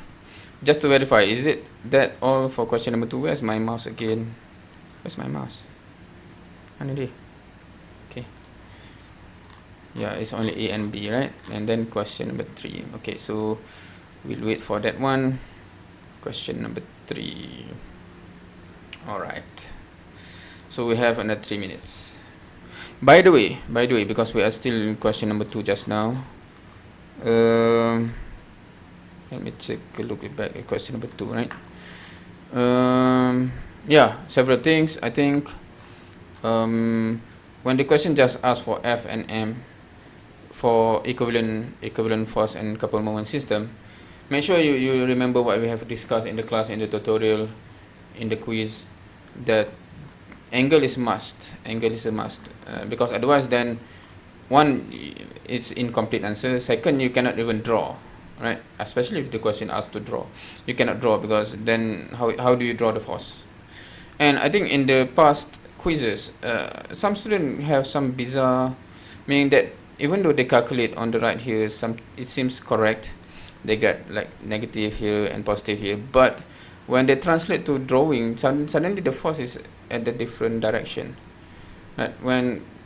Just to verify, is it that all for question number 2? Where's my mouse again? Where's my mouse? Okay. Yeah, it's only A and B, right? And then question number 3. Okay, so we'll wait for that one. Question number 3. All right. So we have another 3 minutes. By the way, because we are still in question number 2 just now. Let me take a look back at question number 2, right? Yeah, several things. I think when the question just asks for F and M for equivalent force and coupled moment system, make sure you remember what we have discussed in the class, in the tutorial, in the quiz, that angle is a must, because otherwise then one, it's incomplete answer. Second, you cannot even draw, right? Especially if the question asks to draw, you cannot draw, because then how do you draw the force? And I think in the past quizzes, some students have some bizarre, meaning that even though they calculate on the right here, it seems correct, they get like negative here and positive here, but when they translate to drawing, suddenly the force is at the different direction, right?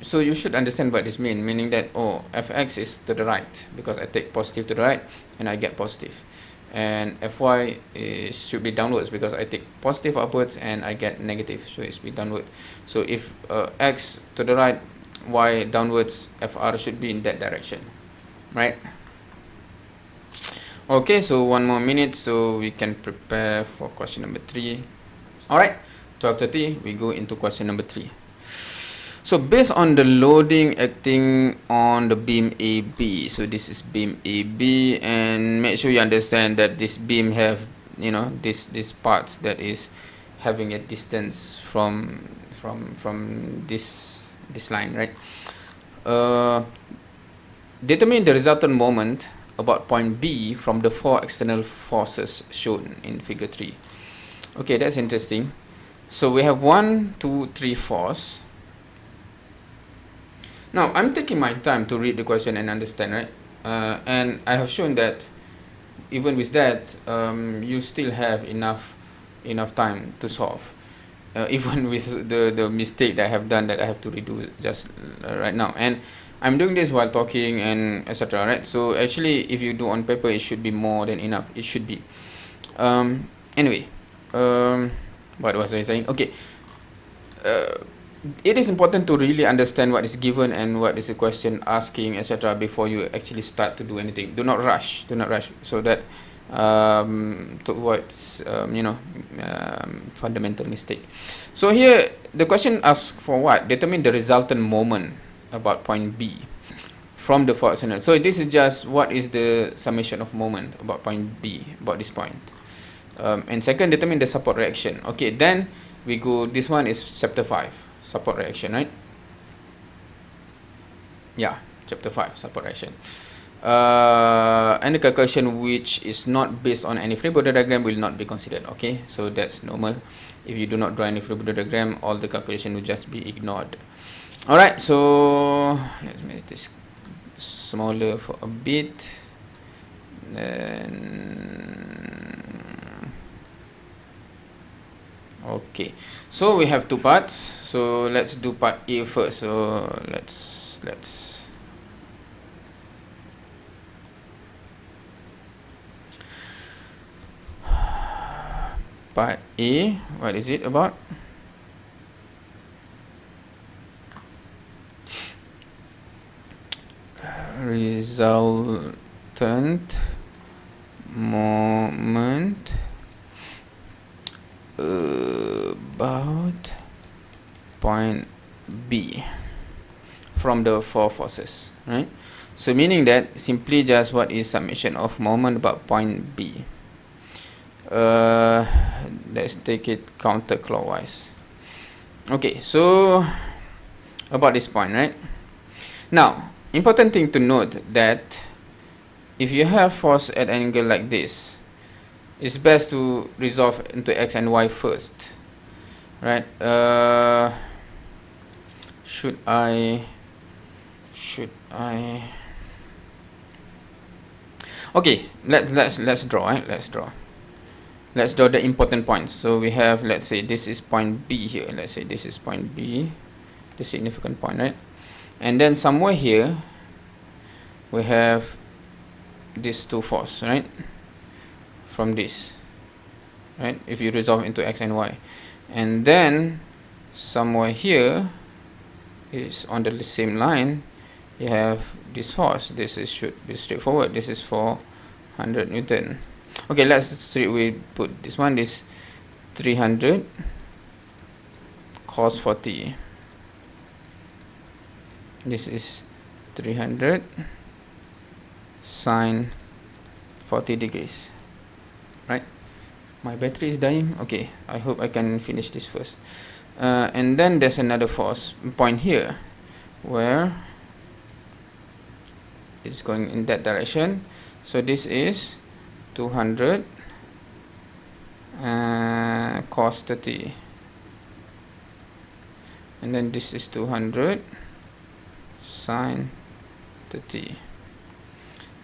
So you should understand what this means, meaning that Fx is to the right because I take positive to the right and I get positive, and Fy should be downwards because I take positive upwards and I get negative, so it's be downward. So if x to the right, y downwards, Fr should be in that direction, right? Okay, so 1 more minute so we can prepare for question number 3. All right, 12:30 we go into question number 3. So based on the loading acting on the beam AB, so this is beam AB, and make sure you understand that this beam have, this parts that is having a distance from this line, right? Determine the resultant moment about point B from the 4 external forces shown in figure 3. Okay, that's interesting. So we have 1, 2, 3 force. Now I'm taking my time to read the question and understand, right? And I have shown that even with that, you still have enough time to solve, even with the mistake that I have done, that I have to redo just right now. And I'm doing this while talking and etc., right? So actually, if you do on paper, it should be more than enough. It should be. Anyway, what was I saying? Okay. it is important to really understand what is given and what is the question asking, etc., before you actually start to do anything. Do not rush. Do not rush, so that to avoid fundamental mistake. So here the question asks for what? Determine the resultant moment about point B from the forward scenario. So this is just what is the summation of moment about point B, about this point. And second, determine the support reaction. Okay, then we go, this one is chapter 5, support reaction, right? Yeah, chapter 5, support reaction. And the calculation which is not based on any free body diagram will not be considered. Okay, so that's normal. If you do not draw any free body diagram, all the calculation will just be ignored. Alright, so let's make this smaller for a bit. Then okay, so we have two parts. So let's do part A first. So let's part A. What is it about? Resultant moment about point B from the four forces, right? So meaning that simply just what is summation of moment about point B. Let's take it counterclockwise. Okay, so about this point, right? Now, important thing to note that if you have force at an angle like this, it's best to resolve into x and y first, right? Should I okay, let's draw, right? Let's draw the important points. So we have, let's say this is point B here. Let's say this is point B, the significant point, right? And then somewhere here we have these two force, right? From this, right? If you resolve into x and y, and then somewhere here is on the same line, you have this force. This is should be straightforward. This is 400 Newton. Okay, let's straightway put this one. This 300 cos 40. This is 300 sine 40 degrees, right? My battery is dying. Okay, I hope I can finish this first. And then there's another force point here where it's going in that direction. So this is 200 cos 30, and then this is 200 sine 30,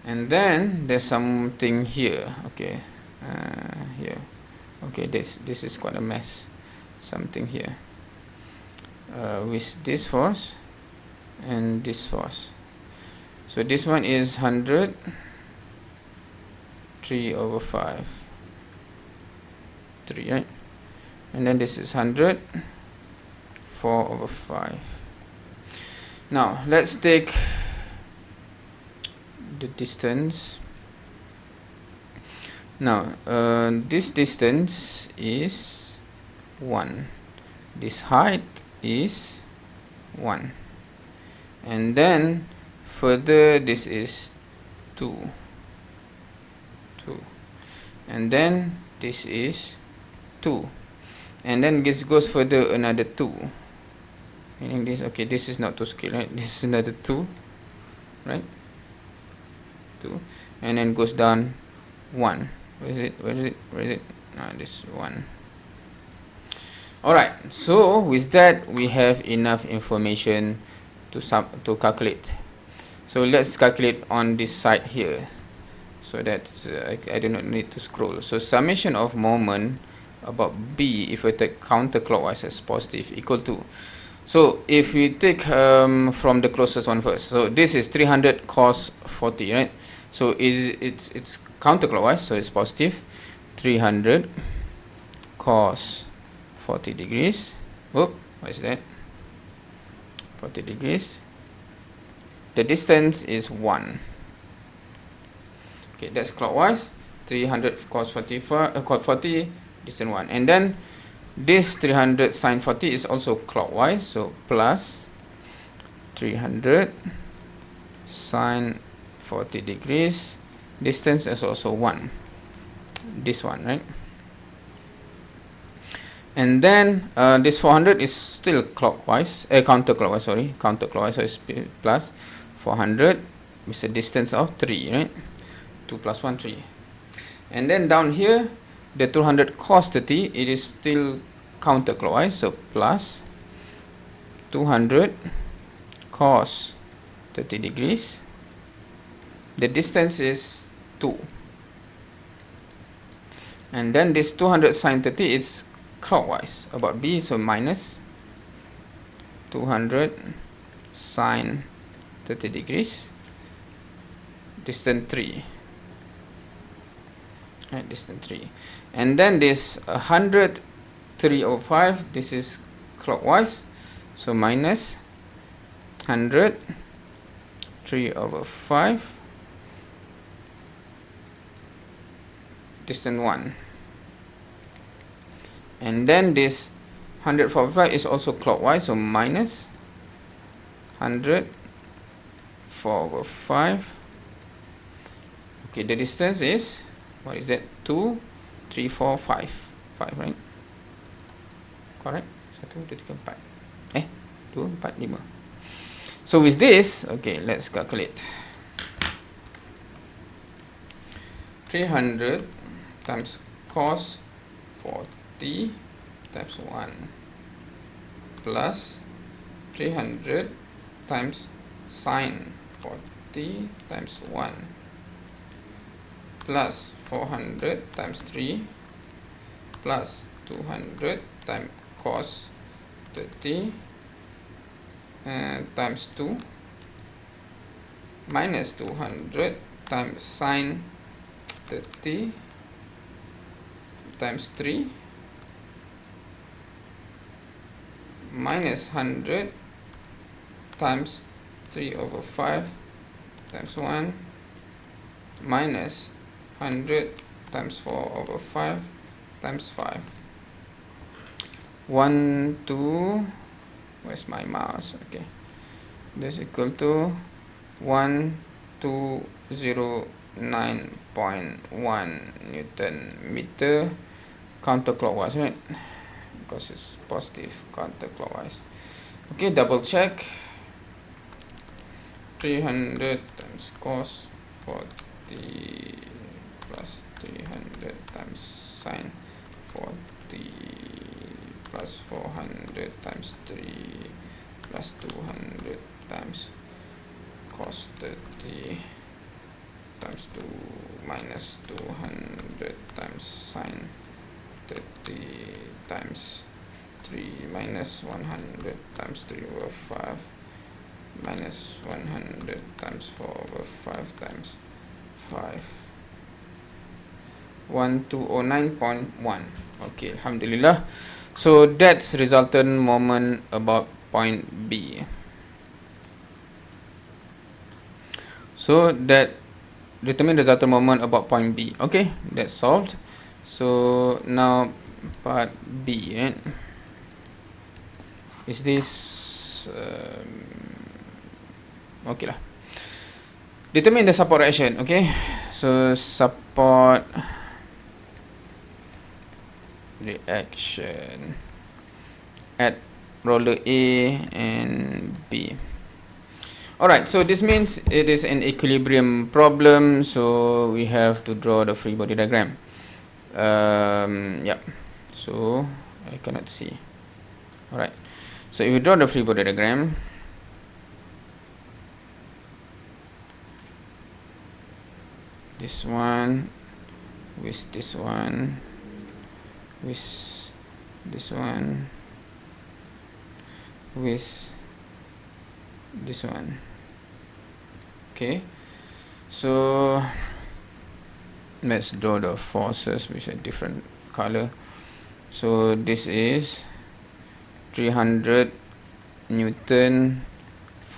and then there's something here. Okay, here. Okay, this is quite a mess. Something here with this force and this force. So this one is 100 3/5 3, right? And then this is 100 4/5. Now let's take the distance. Now this distance is 1, this height is 1, and then further this is 2, and then this is 2, and then this goes further another 2, meaning this, okay, this is not to scale, right? This is another 2, right? 2, and then goes down 1. Where is it? This 1. Alright, so with that we have enough information to calculate. So let's calculate on this side here, so that I do not need to scroll. So summation of moment about B, if we take counterclockwise as positive, equal to, so if we take from the closest one first, so this is 300 cos 40, right? So it's counterclockwise, so it's positive. 300 cos 40 degrees. Whoop, what is that? 40 degrees. The distance is 1. Okay, that's clockwise. 300 cos 40, distance 1. And then this 300 sine 40 is also clockwise, so plus 300 sine 40 degrees. Distance is also 1. This one, right? And then this 400 is still clockwise, counterclockwise, sorry, counterclockwise, so it's plus 400 with a distance of 3, right? 2 plus 1, 3. And then down here, the 200 cos 30, it is still counterclockwise, so plus 200 cos 30 degrees. The distance is 2. And then this 200 sine 30 is clockwise about B, so minus 200 sine 30 degrees, distance 3. Right, distance 3. And then this 100 305, this is clockwise, so minus 100 3/5, distance 1. And then this 145 is also clockwise, so minus 100 4/5. Okay, the distance is, what is that? 2 3 4 5, 5, right? Correct? 1 2 3 4 2 4 5. So with this, okay, let's calculate. 300 times cos 40 times 1 plus 300 times sine 40 times 1 plus 400 times 3 plus 200 times cos 30 times 2 minus 200 times sine 30 times 3 minus 100 times 3/5 times 1 minus 100 times 4/5 times 5. 1 2, where's my mouse? Okay, this is equal to 1209.1 Newton meter counterclockwise, right? Because it's positive counterclockwise. Okay, double check. 300 times cos 40 plus 300 times sine 40 plus 400 times 3 plus 200 times cos 30 times 2 minus 200 times sine 30 times 3 minus 100 times 3/5 minus 100 times 4/5 times 5. 1209.1. Okay, alhamdulillah. So that's resultant moment about point B. So that determine resultant moment about point B. Okay, that's solved. So now part B, right? Is this okay lah. Determine the support reaction. Okay, so support reaction at roller A and B. Alright, so this means it is an equilibrium problem, so we have to draw the free body diagram. Yep, so I cannot see. Alright, so if you draw the free body diagram, this one with this one with this one with this one. Okay, so let's draw the forces with a different color. So this is 300 Newton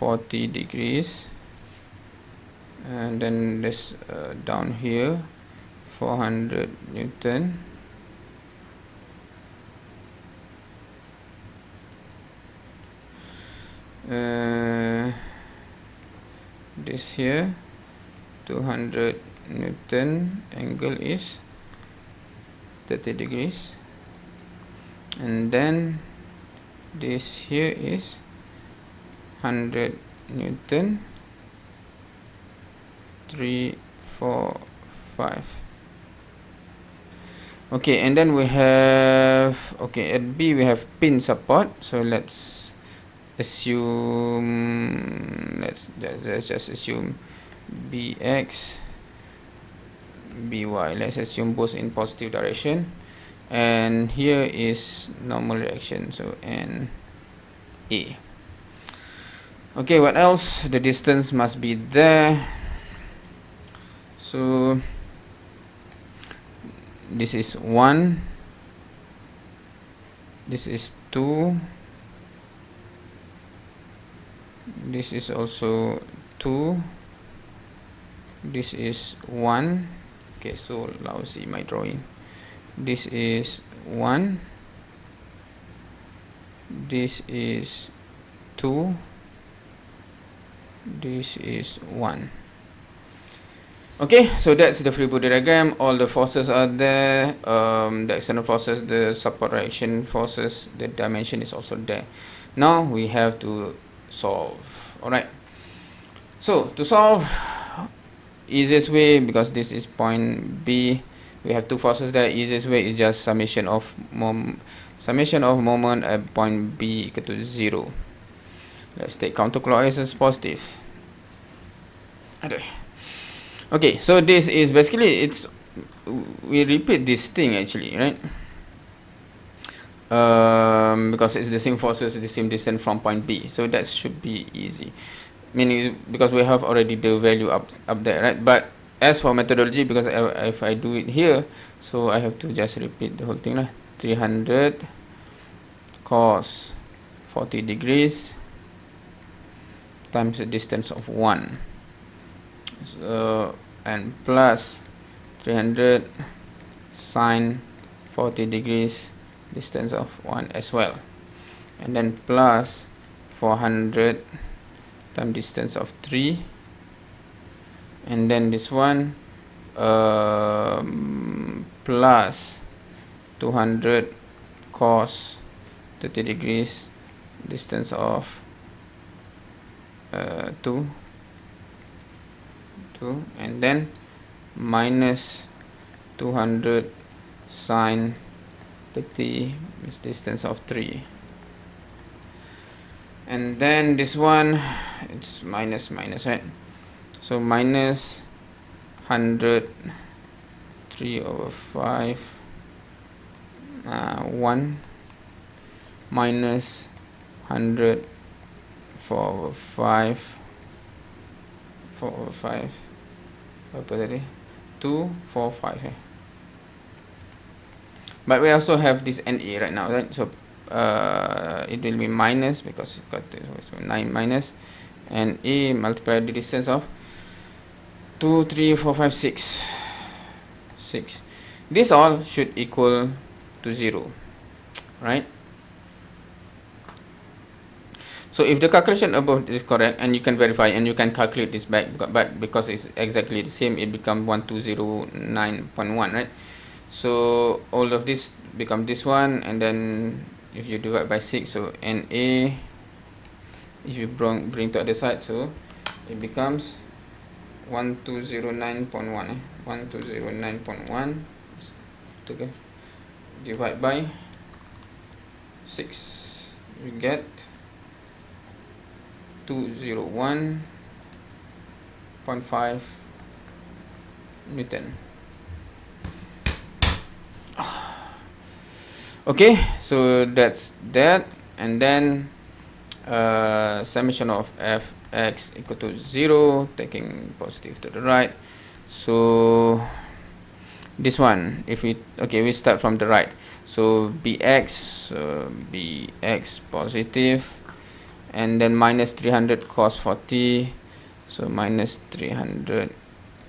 40 degrees, and then this down here 400 Newton, this here 200 Newton, angle is 30 degrees, and then this here is 100 Newton, 3, 4, 5. Okay, and then we have, okay, at B we have pin support, so let's assume, let's just assume BX, BY, let's assume both in positive direction, and here is normal reaction, so NA. Okay, what else? The distance must be there, so this is 1, this is 2, this is also 2, this is 1. Okay, so lousy my drawing. This is 1, this is 2, this is 1. Okay, so that's the free body diagram. All the forces are there, the external forces, the support reaction forces, the dimension is also there. Now we have to solve. Alright, so to solve, easiest way, because this is point B, we have two forces there. Easiest way is just summation of moment at point B equal to 0. Let's take counterclockwise as positive. Okay, so this is basically, we repeat this thing actually, right? Because it's the same forces, the same distance from point B, so that should be easy. Meaning, because we have already the value up there, right? But as for methodology, because if I do it here, so I have to just repeat the whole thing lah. 300 cos 40 degrees times the distance of 1, so, and plus 300 sine 40 degrees distance of 1 as well, and then plus 400 times distance of 3, and then this one plus 200 cos 30 degrees distance of 2, and then minus 200 sine 30 is distance of 3, and then this one, it's minus, right? So minus 100 3/5 1 minus 100 4/5 apa tadi, 2 4 5 but we also have this NA right now, right? So it will be minus, because it's got 9 minus, and A multiply the distance of 2 3 4 5 6. This all should equal to 0, right? So if the calculation above is correct, and you can verify and you can calculate this back, but because it's exactly the same, it becomes 1209.1, right? So all of this become this one, and then if you divide by 6, so NA, if you bring to other side, so it becomes 1209.1, 1209.1, okay, divide by 6, you get 201.5 Newton. Okay, so that's that, and then summation of fx equal to 0, taking positive to the right. So this one, if we, okay, we start from the right, so bx positive, and then minus 300 cos 40. So minus 300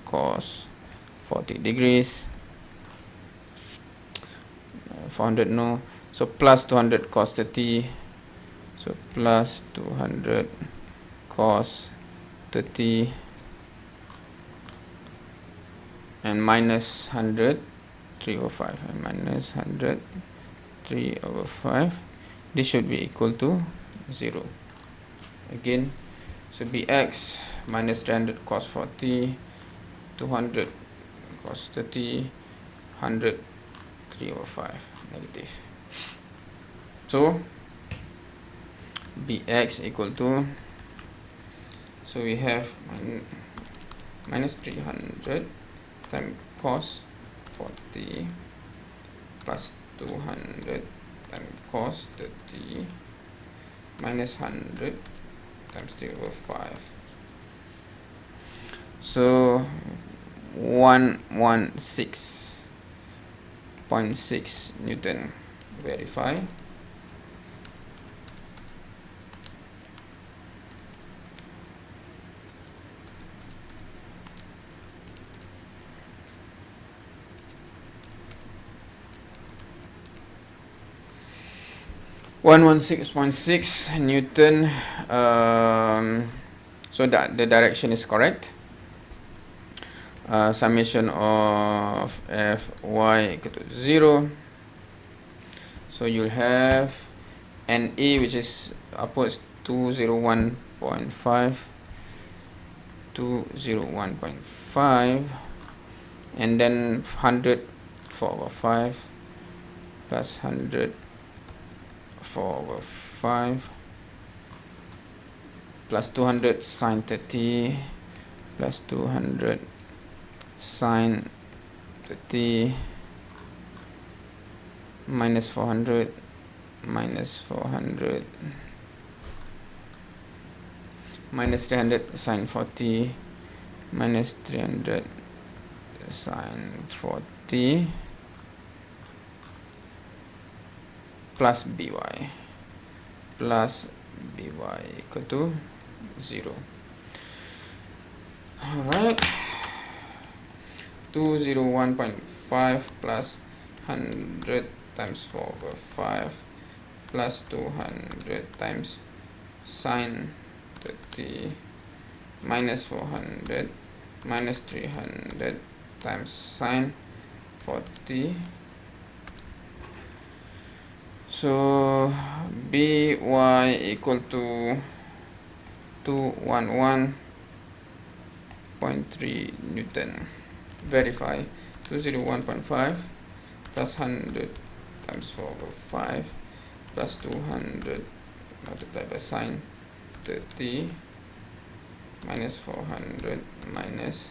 cos 40 degrees. 400 no, so plus 200 cos 30. So plus 200 cos 30 and minus 100 3 over 5 and minus 100 3 over 5. This should be equal to 0 again. So bx minus 300 cos 40, 200 cos 30, 100 3 over 5 negative. So bx equal to, so we have minus 300 times cos 40 plus 200 times cos 30 minus 100 times 3 over 5. So 116.6 Newton. Verify. One 6.6 Newton. So that the direction is correct. Summation of Fy equal to 0. So you'll have NE, which is upwards 201.5, 201.5, and then 100 4 over 5 plus 100 4 over 5 plus 200 sine 30 plus 200 sine 30 minus 400 minus 400 minus 300 sine 40 minus 300 sine 40 plus by equal to 0. Alright, 201.5 plus 100 times 4 over 5 plus 200 times sine 30 minus 400 minus 300 times sine 40. So by equal to 211.3 Newton. Verify. 201.5 plus 100 times 4 over 5 plus 200 multiplied by sine 30 minus 400 minus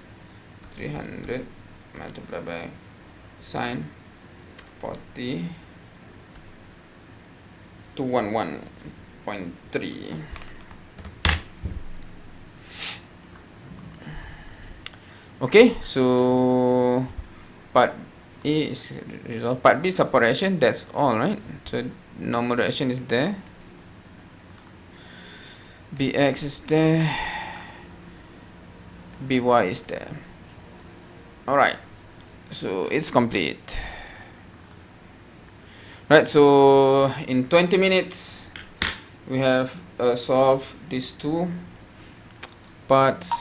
300 multiplied by sine 40, 211.3. Okay, so part A is resolved. Part B support reaction, that's all, right? So normal reaction is there, Bx is there, By is there. Alright, so it's complete. Right, so in 20 minutes we have solved these two parts.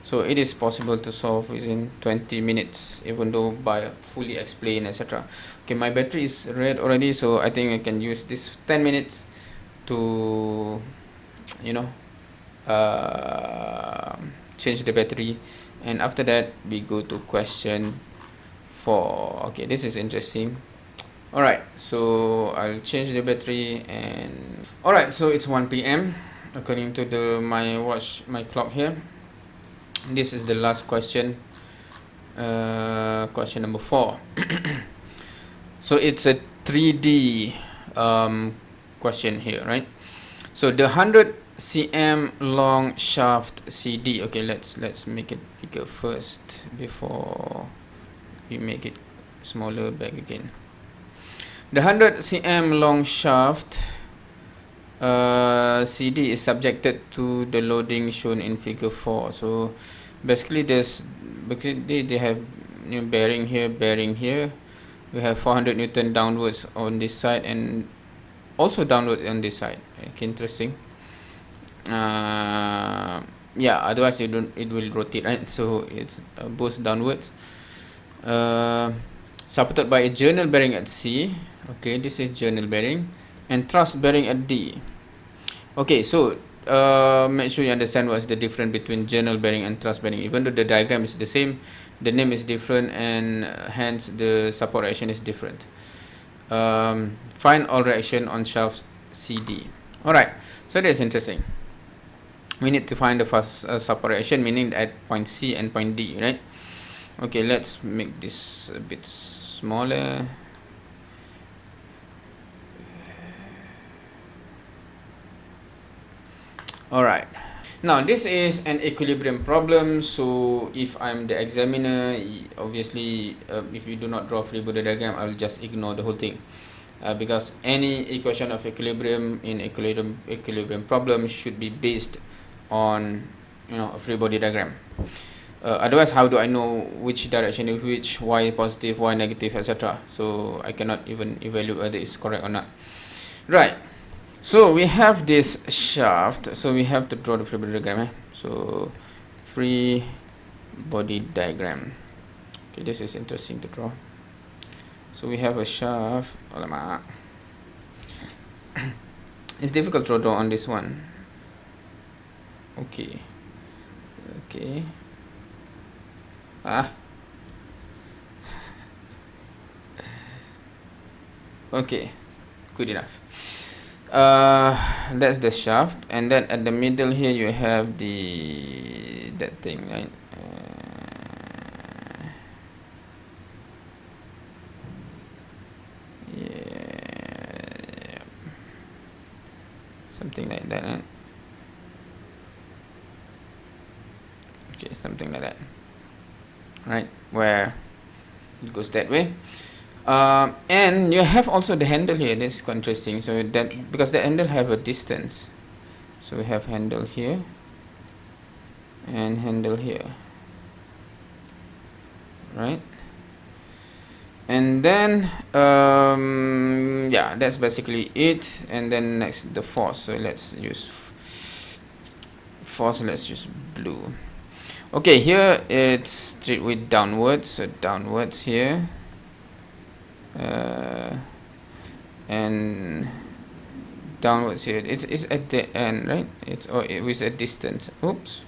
So it is possible to solve within 20 minutes, even though by fully explain, etc. Okay, my battery is red already, so I think I can use this 10 minutes to, you know, change the battery, and after that we go to question 4. Okay, this is interesting. Alright, so I'll change the battery, and alright, so it's 1 p.m. according to my watch, my clock here. This is the last question, question number 4. So it's a 3D question here, right? So the 100 cm long shaft CD. Okay, let's make it bigger first before we make it smaller back again. The 100 cm long shaft CD is subjected to the loading shown in figure 4. So basically they have bearing here. We have 400 Newton downwards on this side and also downward on this side. Okay, interesting. Yeah, otherwise it will rotate, right? So it's both downwards. Supported by a journal bearing at C. Okay, this is journal bearing, and truss bearing at D. Okay, so make sure you understand what's the difference between journal bearing and truss bearing. Even though the diagram is the same, the name is different, and hence the support reaction is different. Find all reaction on shafts CD. Alright, so that's interesting. We need to find the first support reaction, meaning at point C and point D, right? Okay, let's make this a bit smaller. Alright, now this is an equilibrium problem. So if I'm the examiner, obviously if you do not draw free body diagram, I will just ignore the whole thing, because any equation of equilibrium in equilibrium problem should be based on a free body diagram. Otherwise, how do I know which direction is which, y positive, y negative, etc.? So I cannot even evaluate whether it's correct or not. Right. So we have this shaft. So we have to draw the free body diagram. So free body diagram. Okay, this is interesting to draw. So we have a shaft. Alamak. It's difficult to draw on this one. Okay. Okay, good enough. That's the shaft, and then at the middle here you have that thing, right? Yeah, something like that, right? Okay, something like that, right? Where it goes that way. And you have also the handle here. This is quite interesting. So that because the handle have a distance, so we have handle here and handle here, right? And then yeah, that's basically it. And then next, the force. So let's use force. Let's use blue. Okay, here it's straight with downwards. So downwards here. And downwards here. It's at the end, right? It's with a distance. Oops.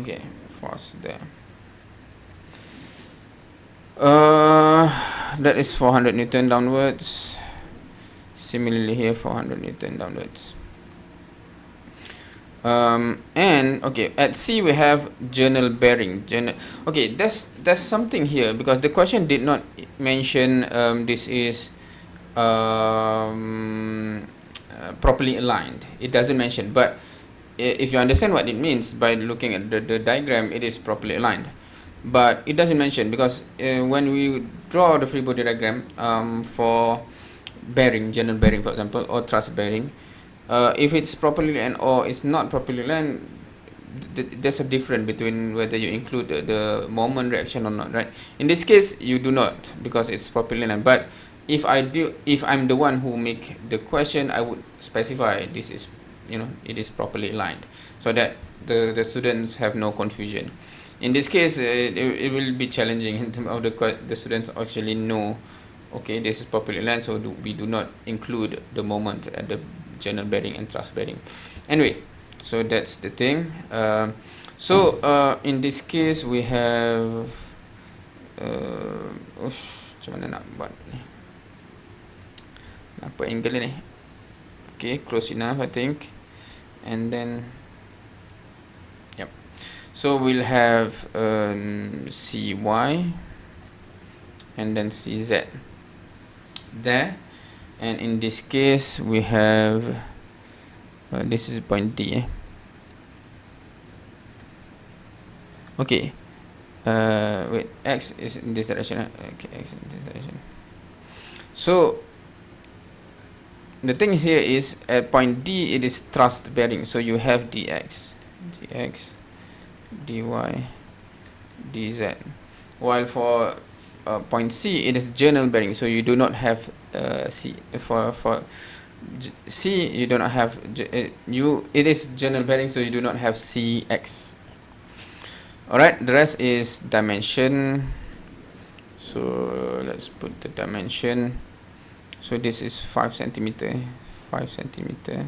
Okay, force there. That is 400 Newton downwards. Similarly here, 400 Newton downwards. And okay, at C we have journal bearing. Okay, there's something here, because the question did not mention this is properly aligned. It doesn't mention, but if you understand what it means by looking at the diagram, it is properly aligned. But it doesn't mention, because when we draw the free body diagram for bearing, journal bearing for example, or truss bearing, if it's properly aligned or it's not properly aligned, there's a difference between whether you include the moment reaction or not, right? In this case, you do not, because it's properly aligned. But if I'm the one who make the question, I would specify this is, it is properly aligned, so that the students have no confusion. In this case, it will be challenging in terms of the students actually know, okay, this is properly aligned, so we do not include the moment at the journal bearing and truss bearing. Anyway, so that's the thing. In this case we have macam mana nak buat ni, apa angle ni? Okay, close enough I think. And then yep, so we'll have CY and then CZ there. And in this case we have this is point D, Okay, wait, x is in this direction. Okay, x in this direction. So the thing here is at point D it is thrust bearing, so you have dx, dy, dz. While for point C it is journal bearing, so you do not have C. For C you do not have it is journal bearing, so you do not have Cx. Alright, the rest is dimension. So let's put the dimension. So this is 5 centimeter, 5 centimeter.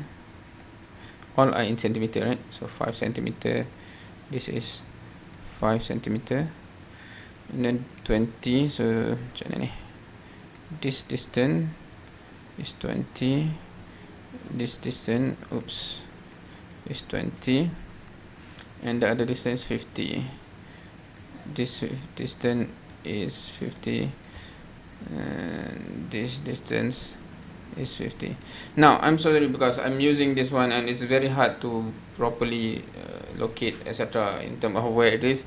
All are in centimeter, right? So 5 centimeter. This is 5 centimeter. And then 20. So this distance is 20. This distance, oops, is 20. And the other distance 50. This distance is 50. And this distance is 50. Now I'm sorry because I'm using this one and it's very hard to properly locate etc in terms of where it is,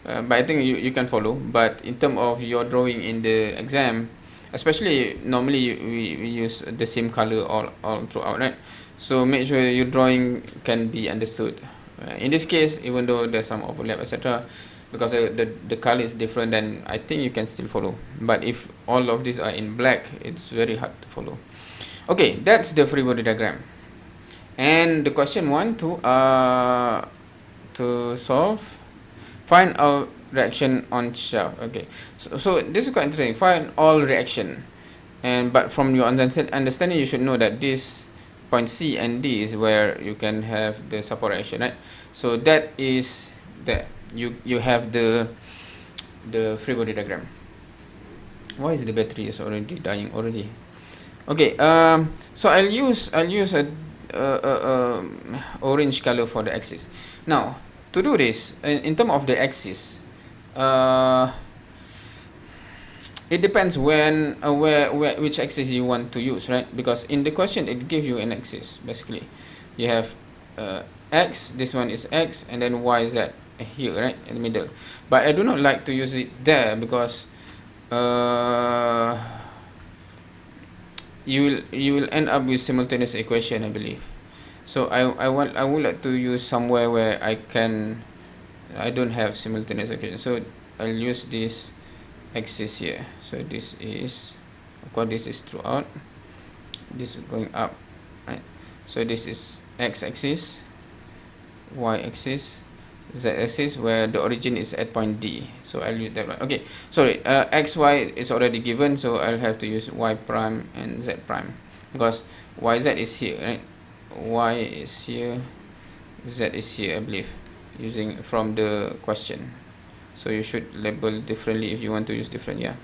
but I think you can follow. But in terms of your drawing in the exam, especially normally we use the same color all throughout, right? So make sure your drawing can be understood. In this case, even though there's some overlap etc, because the color is different, then I think you can still follow. But if all of these are in black, it's very hard to follow. Okay, that's the free body diagram. And the question 1 to solve, find all reaction on shelf. Okay, so this is quite interesting. Find all reaction, and but from your understanding, you should know that this point C and D is where you can have the support reaction, right? So that is there. You have the free body diagram. Why is the battery is already dying already? Okay, so I'll use a orange color for the axis. Now to do this in terms of the axis, it depends when which axis you want to use, right? Because in the question it gives you an axis. Basically you have x, this one is x, and then y, z here, right, in the middle. But I do not like to use it there because you will end up with simultaneous equation, I believe. So I would like to use somewhere where I don't have simultaneous equation. So I'll use this axis here. So this is, of course, this is throughout. This is going up, right? So this is x-axis, y-axis, z-axis, where the origin is at point D. So I'll use that one. Okay, sorry, x, y is already given, so I'll have to use y prime and z prime because y, z is here, right? Y is here, z is here, I believe, using from the question. So you should label differently if you want to use different, yeah.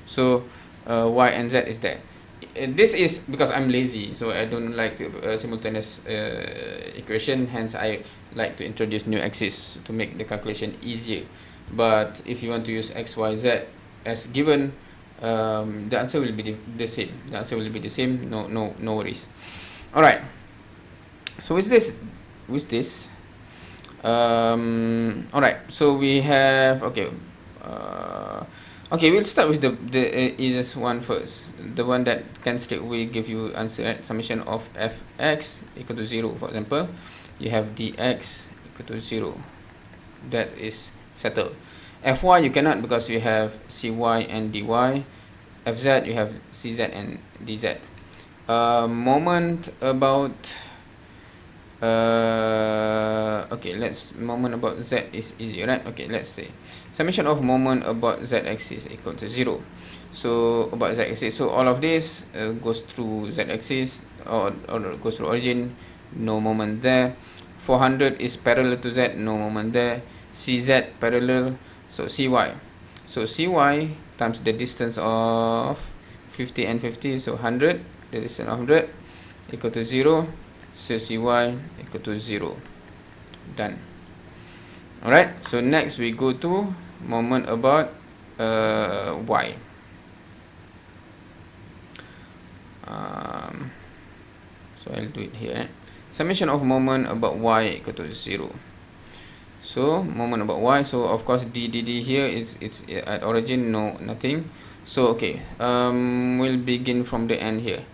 So y and z is there. This is because I'm lazy, so I don't like simultaneous equation. Hence, I like to introduce new axis to make the calculation easier. But if you want to use x, y, z as given, the answer will be the same. The answer will be the same. No worries. All right. So with this, all right. So we have okay, we'll start with the easiest one first. The one that can straight away give you answer, right? Summation of fx equal to 0, for example. You have dx equal to 0. That is settled. Fy you cannot because you have cy and dy. Fz you have cz and dz. Moment about okay, moment about z is easy, right? Okay, let's say summation of moment about z-axis equal to 0. So about z-axis, so all of this goes through z-axis or goes through origin, no moment there. 400 is parallel to z, no moment there. Cz parallel, so cy. So cy times the distance of 50 and 50, so 100, the distance of 100 equal to 0. So cy equal to 0. Done. Alright, so next we go to moment about y. So I'll do it here. Summation of moment about y equal to 0. So moment about y, so of course d here is, it's at origin, no, nothing. So okay, we'll begin from the end here.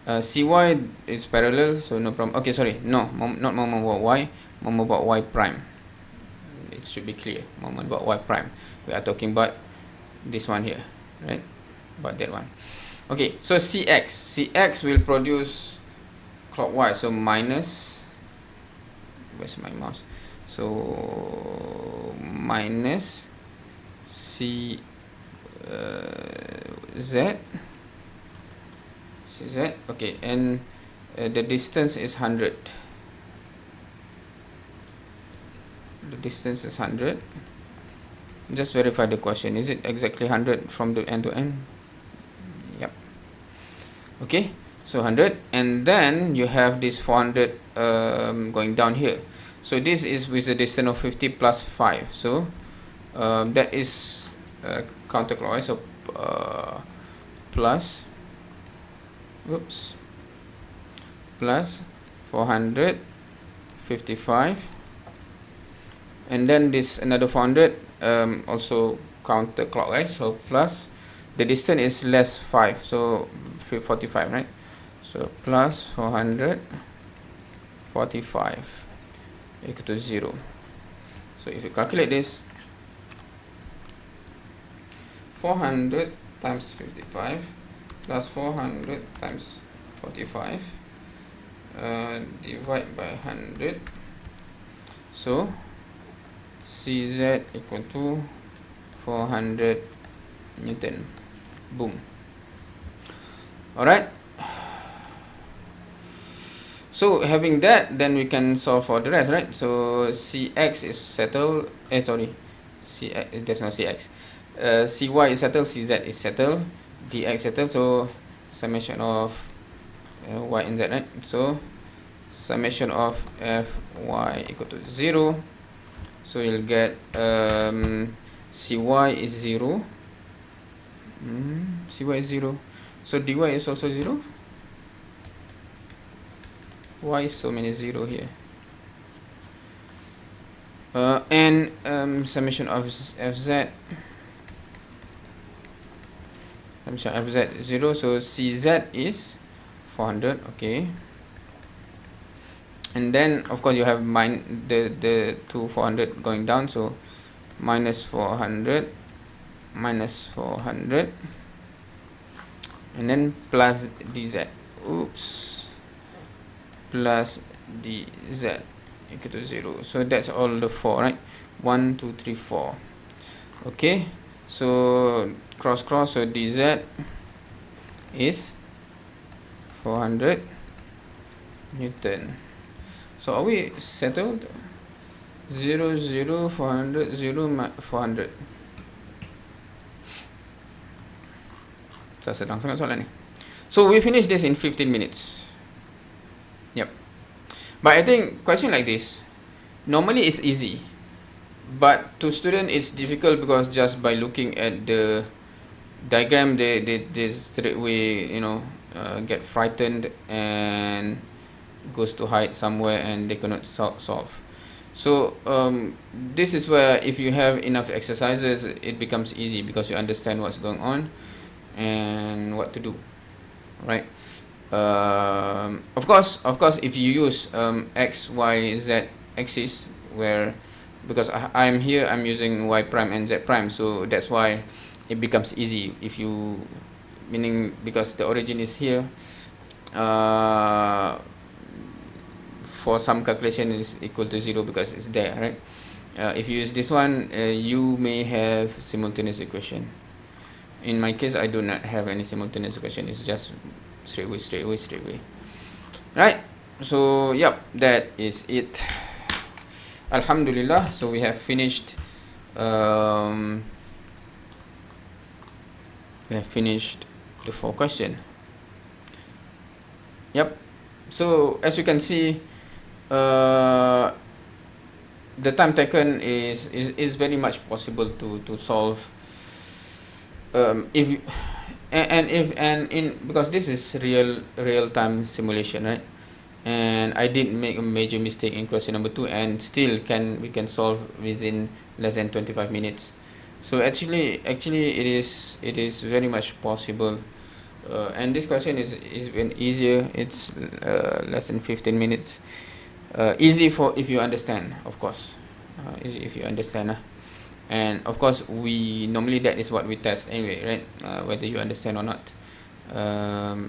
cy is parallel, so no problem. Okay, sorry, no, not moment about y, moment about y prime. It should be clear. Moment about y prime, we are talking about this one here, right? About that one. Okay, so cx will produce clockwise, so minus, where's my mouse, so minus c z, okay, and the distance is 100. The distance is 100. Just verify the question. Is it exactly 100 from the end to end? Yep. Okay, so 100, and then you have this 400 going down here. So this is with the distance of 50 plus 5. So that is counterclockwise. So plus, plus 455, and then this another 400 also counterclockwise. So plus, the distance is less 5, so 45, right? So plus 445 equal to 0. So if you calculate this, 400 times 55 plus 400 times 45 divide by 100, so Cz equal to 400 Newton. Boom. Alright, so having that, then we can solve for the rest, right? So Cx is settled, Cx, there's no Cx, Cy is settled, Cz is settled, dx settled, so summation of y and z, right? So summation of fy equal to 0, so you'll get Cy is 0, Cy is 0, so dy is also 0. Why is so many 0 here? And summation of fz, summation of fz 0, so Cz is 400, okay. And then of course you have the two 400 going down, so minus 400, minus 400, and then plus dz, plus dz equal to 0. So that's all the 4, right? 1 2 3 4. Okay, so cross, so dz is 400 Newton. So are we settled? 0 0 400 0 400. Saya sedang sangat soalan ni. So we finish this in 15 minutes. Yep. But I think question like this, normally it's easy, but to student it's difficult because just by looking at the diagram, they straight away, you know, get frightened and goes to hide somewhere and they cannot solve. So this is where if you have enough exercises, it becomes easy because you understand what's going on and what to do, right? Of course, if you use x, y, z axis, where because I'm here, I'm using y prime and z prime, so that's why it becomes easy. If you, meaning because the origin is here, for some calculation is equal to 0 because it's there, right? If you use this one, you may have simultaneous equation. In my case, I do not have any simultaneous equation. It's just straight away. Right? So, yep, that is it. Alhamdulillah. So we have finished. We have finished the 4 question. Yep. So as you can see, the time taken is very much possible to solve. Because this is real time simulation, right? and I did make a major mistake in question number 2, and still we can solve within less than 25 minutes. So actually it is very much possible, and this question is even easier. It's less than 15 minutes. Easy for if you understand, of course. Easy if you understand. And of course, we normally, that is what we test anyway, right? Whether you understand or not.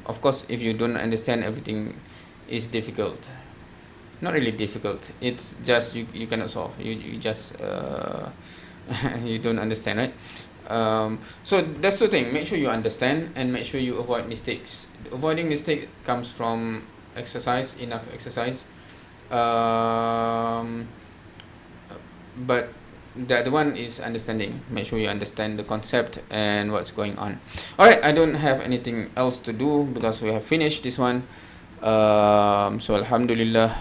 Of course, if you don't understand, everything is difficult. Not really difficult. It's just you cannot solve. You just you don't understand, right? So that's the thing. Make sure you understand and make sure you avoid mistakes. Avoiding mistake comes from exercise, enough exercise. Um, but the other one is understanding. Make sure you understand the concept and what's going on. All right, I don't have anything else to do because we have finished this one. So alhamdulillah,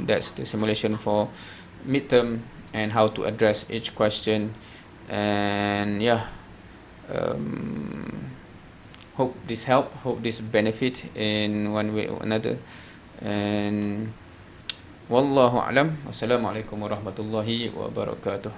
that's the simulation for midterm and how to address each question. And yeah, hope this help, hope this benefit in one way or another. And wallahu alam. Wassalamualaikum warahmatullahi wabarakatuh.